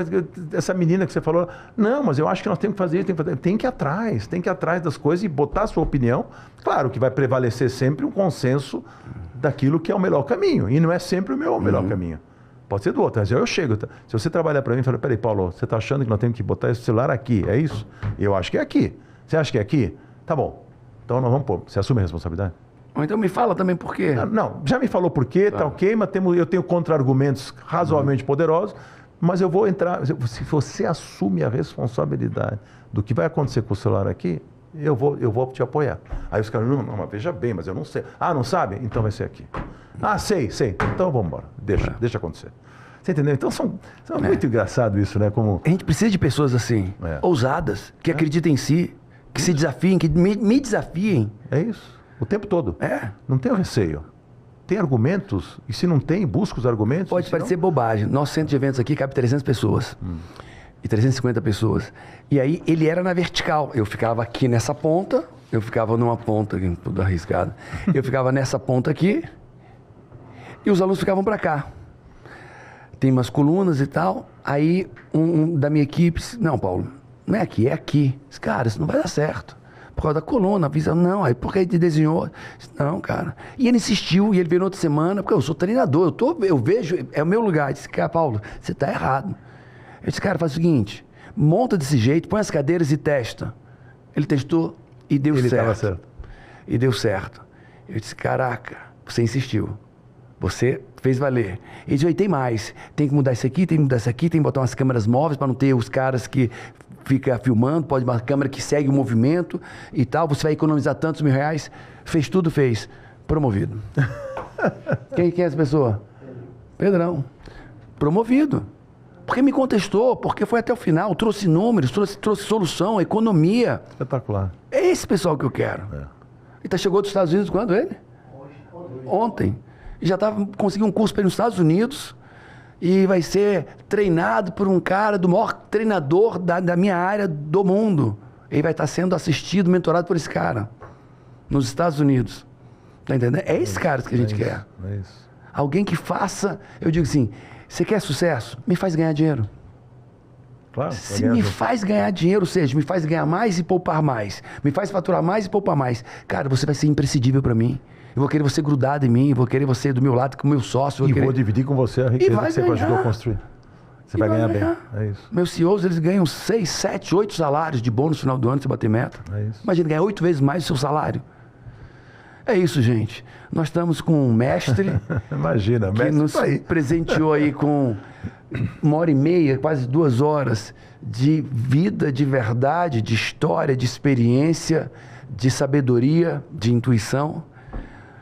Essa menina que você falou, não, mas eu acho que nós temos que fazer isso, tem que ir atrás das coisas e botar a sua opinião. Claro que vai prevalecer sempre um consenso daquilo que é o melhor caminho. E não é sempre o meu melhor caminho. Pode ser do outro. Mas eu chego. Se você trabalhar para mim e fala, peraí, Paulo, você está achando que nós temos que botar esse celular aqui, é isso? Eu acho que é aqui. Você acha que é aqui? Tá bom. Então nós vamos pôr. Você assume a responsabilidade? Ou então me fala também por quê. Não, já me falou por quê, tá ok, mas eu tenho contra-argumentos razoavelmente poderosos, mas eu vou entrar... Se você assume a responsabilidade do que vai acontecer com o celular aqui, eu vou te apoiar. Aí os caras, não, mas veja bem, mas eu não sei. Ah, não sabe? Então vai ser aqui. Ah, sei. Então vamos embora. Deixa acontecer. Você entendeu? Então é muito engraçado isso, né? Como... A gente precisa de pessoas assim, ousadas, que acreditem em si, que se desafiem, que me desafiem. É isso. O tempo todo. Não tenha receio. Tem argumentos, e se não tem, busca os argumentos. Pode parecer bobagem. Nosso centro de eventos aqui cabe 300 pessoas. E 350 pessoas. E aí ele era na vertical. Eu ficava aqui nessa ponta, eu ficava numa ponta, tudo arriscado. Eu ficava nessa ponta aqui, e os alunos ficavam para cá. Tem umas colunas e tal. Aí um da minha equipe disse, não, Paulo, não é aqui, é aqui. Disse, cara, isso não vai dar certo. Por causa da coluna, avisa, não, aí porque ele desenhou. Disse, não, cara. E ele insistiu, e ele veio na outra semana, porque eu sou treinador, eu vejo, é o meu lugar. Ele disse, cara, Paulo, você está errado. Eu disse, cara, faz o seguinte, monta desse jeito, põe as cadeiras e testa. Ele testou e deu certo. Ele estava certo. E deu certo. Eu disse, caraca, você insistiu. Você fez valer. Ele disse, tem mais. Tem que mudar isso aqui, tem que mudar isso aqui, tem que botar umas câmeras móveis para não ter os caras que ficam filmando, pode uma câmera que segue o movimento e tal. Você vai economizar tantos R$1.000. Fez tudo, fez. Promovido. Quem é essa pessoa? Pedrão. Promovido. Porque me contestou, porque foi até o final, trouxe números, trouxe solução, economia. Espetacular. É esse pessoal que eu quero. Ele chegou dos Estados Unidos quando ele? Ontem. E já conseguiu um curso para ir nos Estados Unidos e vai ser treinado por um cara do maior treinador da minha área do mundo. Ele vai estar sendo assistido, mentorado por esse cara nos Estados Unidos. Tá entendendo? É esse cara que a gente quer. É isso. Alguém que faça, eu digo assim, você quer sucesso? Me faz ganhar dinheiro. Claro. Se me faz ganhar dinheiro, ou seja, me faz ganhar mais e poupar mais, me faz faturar mais e poupar mais, cara, você vai ser imprescindível para mim. Eu vou querer você grudado em mim, vou querer você do meu lado com o meu sócio. Vou dividir com você a riqueza que você ajudou a construir. Você vai ganhar bem. É isso. Meus CEOs, eles ganham 6, 7, 8 salários de bônus no final do ano, se bater meta. É isso. Imagina, ganhar 8 vezes mais o seu salário. É isso, gente. Nós estamos com um mestre. Imagina, que nos presenteou aí com 1h30, quase 2 horas de vida, de verdade, de história, de experiência, de sabedoria, de intuição.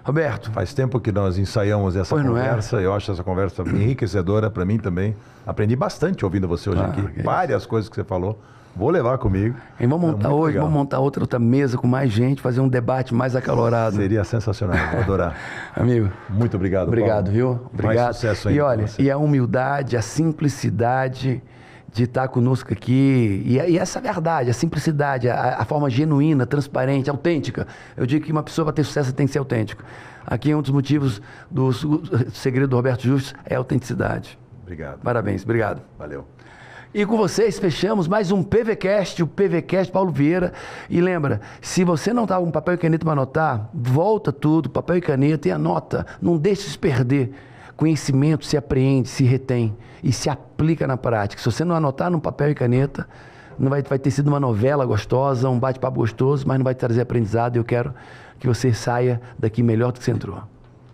Roberto. Faz tempo que nós ensaiamos essa conversa. Eu acho essa conversa enriquecedora para mim também. Aprendi bastante ouvindo você hoje aqui. Várias coisas que você falou. Vou levar comigo. E vamos montar hoje, vamos montar outra mesa com mais gente, fazer um debate mais acalorado. Seria sensacional, vou adorar. Amigo. Muito obrigado, Paulo. Viu? Obrigado. Mais sucesso aí. E olha, e a humildade, a simplicidade de estar conosco aqui, e essa verdade, a simplicidade, a forma genuína, transparente, autêntica. Eu digo que uma pessoa para ter sucesso tem que ser autêntico. Aqui é um dos motivos do segredo do Roberto Justus, é a autenticidade. Obrigado. Parabéns, obrigado. Valeu. E com vocês fechamos mais um PVCast, o PVCast Paulo Vieira. E lembra, se você não está com papel e caneta para anotar, volta tudo, papel e caneta e anota. Não deixe se perder. Conhecimento se apreende, se retém e se aplica na prática. Se você não anotar no papel e caneta, não vai ter sido uma novela gostosa, um bate-papo gostoso, mas não vai trazer aprendizado. Eu quero que você saia daqui melhor do que você entrou.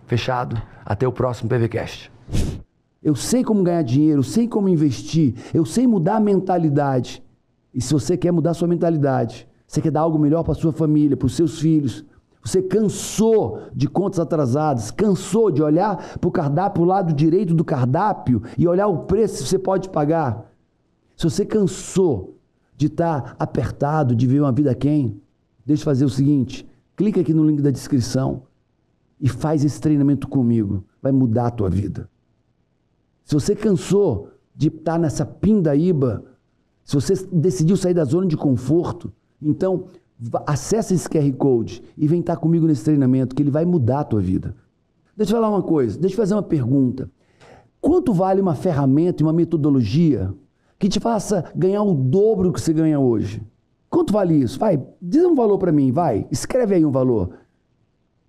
Fechado? Até o próximo PVCast. Eu sei como ganhar dinheiro, eu sei como investir, eu sei mudar a mentalidade. E se você quer mudar a sua mentalidade, você quer dar algo melhor para a sua família, para os seus filhos, você cansou de contas atrasadas, cansou de olhar para o cardápio, o lado direito do cardápio e olhar o preço que você pode pagar. Se você cansou de estar apertado, de viver uma vida quem, deixa eu fazer o seguinte, clica aqui no link da descrição e faz esse treinamento comigo, vai mudar a tua vida. Se você cansou de estar nessa pindaíba, se você decidiu sair da zona de conforto, então acessa esse QR Code e vem estar comigo nesse treinamento que ele vai mudar a tua vida. Deixa eu falar uma coisa, deixa eu fazer uma pergunta. Quanto vale uma ferramenta e uma metodologia que te faça ganhar o dobro que você ganha hoje? Quanto vale isso? Vai, diz um valor para mim, vai, escreve aí um valor.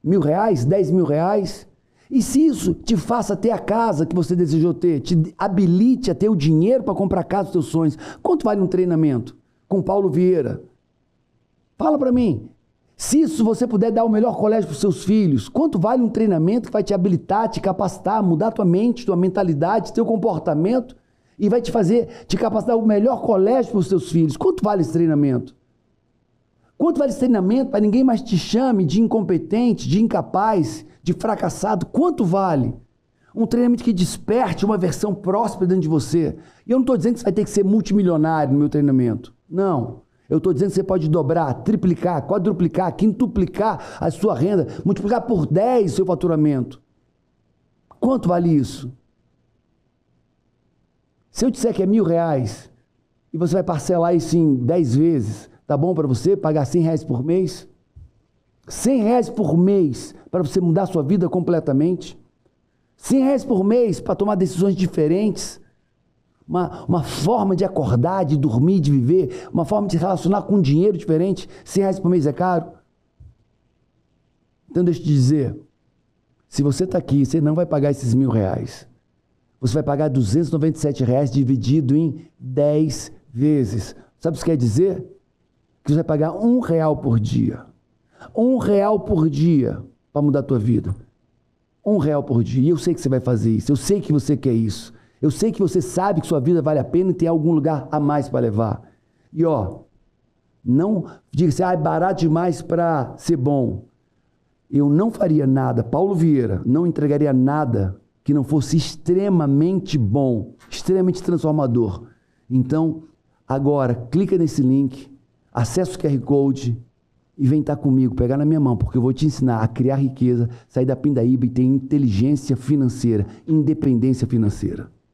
R$1.000, R$10.000? E se isso te faça ter a casa que você desejou ter, te habilite a ter o dinheiro para comprar a casa dos teus sonhos, quanto vale um treinamento com Paulo Vieira? Fala para mim. Se isso você puder dar o melhor colégio para os seus filhos, quanto vale um treinamento que vai te habilitar, te capacitar, mudar tua mente, tua mentalidade, teu comportamento e vai te fazer, te capacitar o melhor colégio para os teus filhos? Quanto vale esse treinamento? Quanto vale esse treinamento para ninguém mais te chame de incompetente, de incapaz, de de fracassado, quanto vale? Um treinamento que desperte uma versão próspera dentro de você. E eu não estou dizendo que você vai ter que ser multimilionário no meu treinamento. Não. Eu estou dizendo que você pode dobrar, triplicar, quadruplicar, quintuplicar a sua renda, multiplicar por 10 o seu faturamento. Quanto vale isso? Se eu disser que é R$1.000 e você vai parcelar isso em 10 vezes, tá bom para você pagar R$100 por mês? R$100 por mês para você mudar a sua vida completamente? R$100 por mês para tomar decisões diferentes? Uma forma de acordar, de dormir, de viver, uma forma de se relacionar com dinheiro diferente. R$100 por mês é caro? Então deixa eu te dizer, se você está aqui, você não vai pagar esses R$1.000. Você vai pagar R$297 dividido em 10 vezes. Sabe o que isso quer dizer? Que você vai pagar R$1 por dia. R$1 por dia para mudar a tua vida. R$1 por dia. E eu sei que você vai fazer isso. Eu sei que você quer isso. Eu sei que você sabe que sua vida vale a pena e tem algum lugar a mais para levar. E não diga assim, é barato demais para ser bom. Eu não faria nada, Paulo Vieira, não entregaria nada que não fosse extremamente bom, extremamente transformador. Então, agora, clica nesse link, acessa o QR Code e vem estar comigo, pegar na minha mão, porque eu vou te ensinar a criar riqueza, sair da pindaíba e ter inteligência financeira, independência financeira.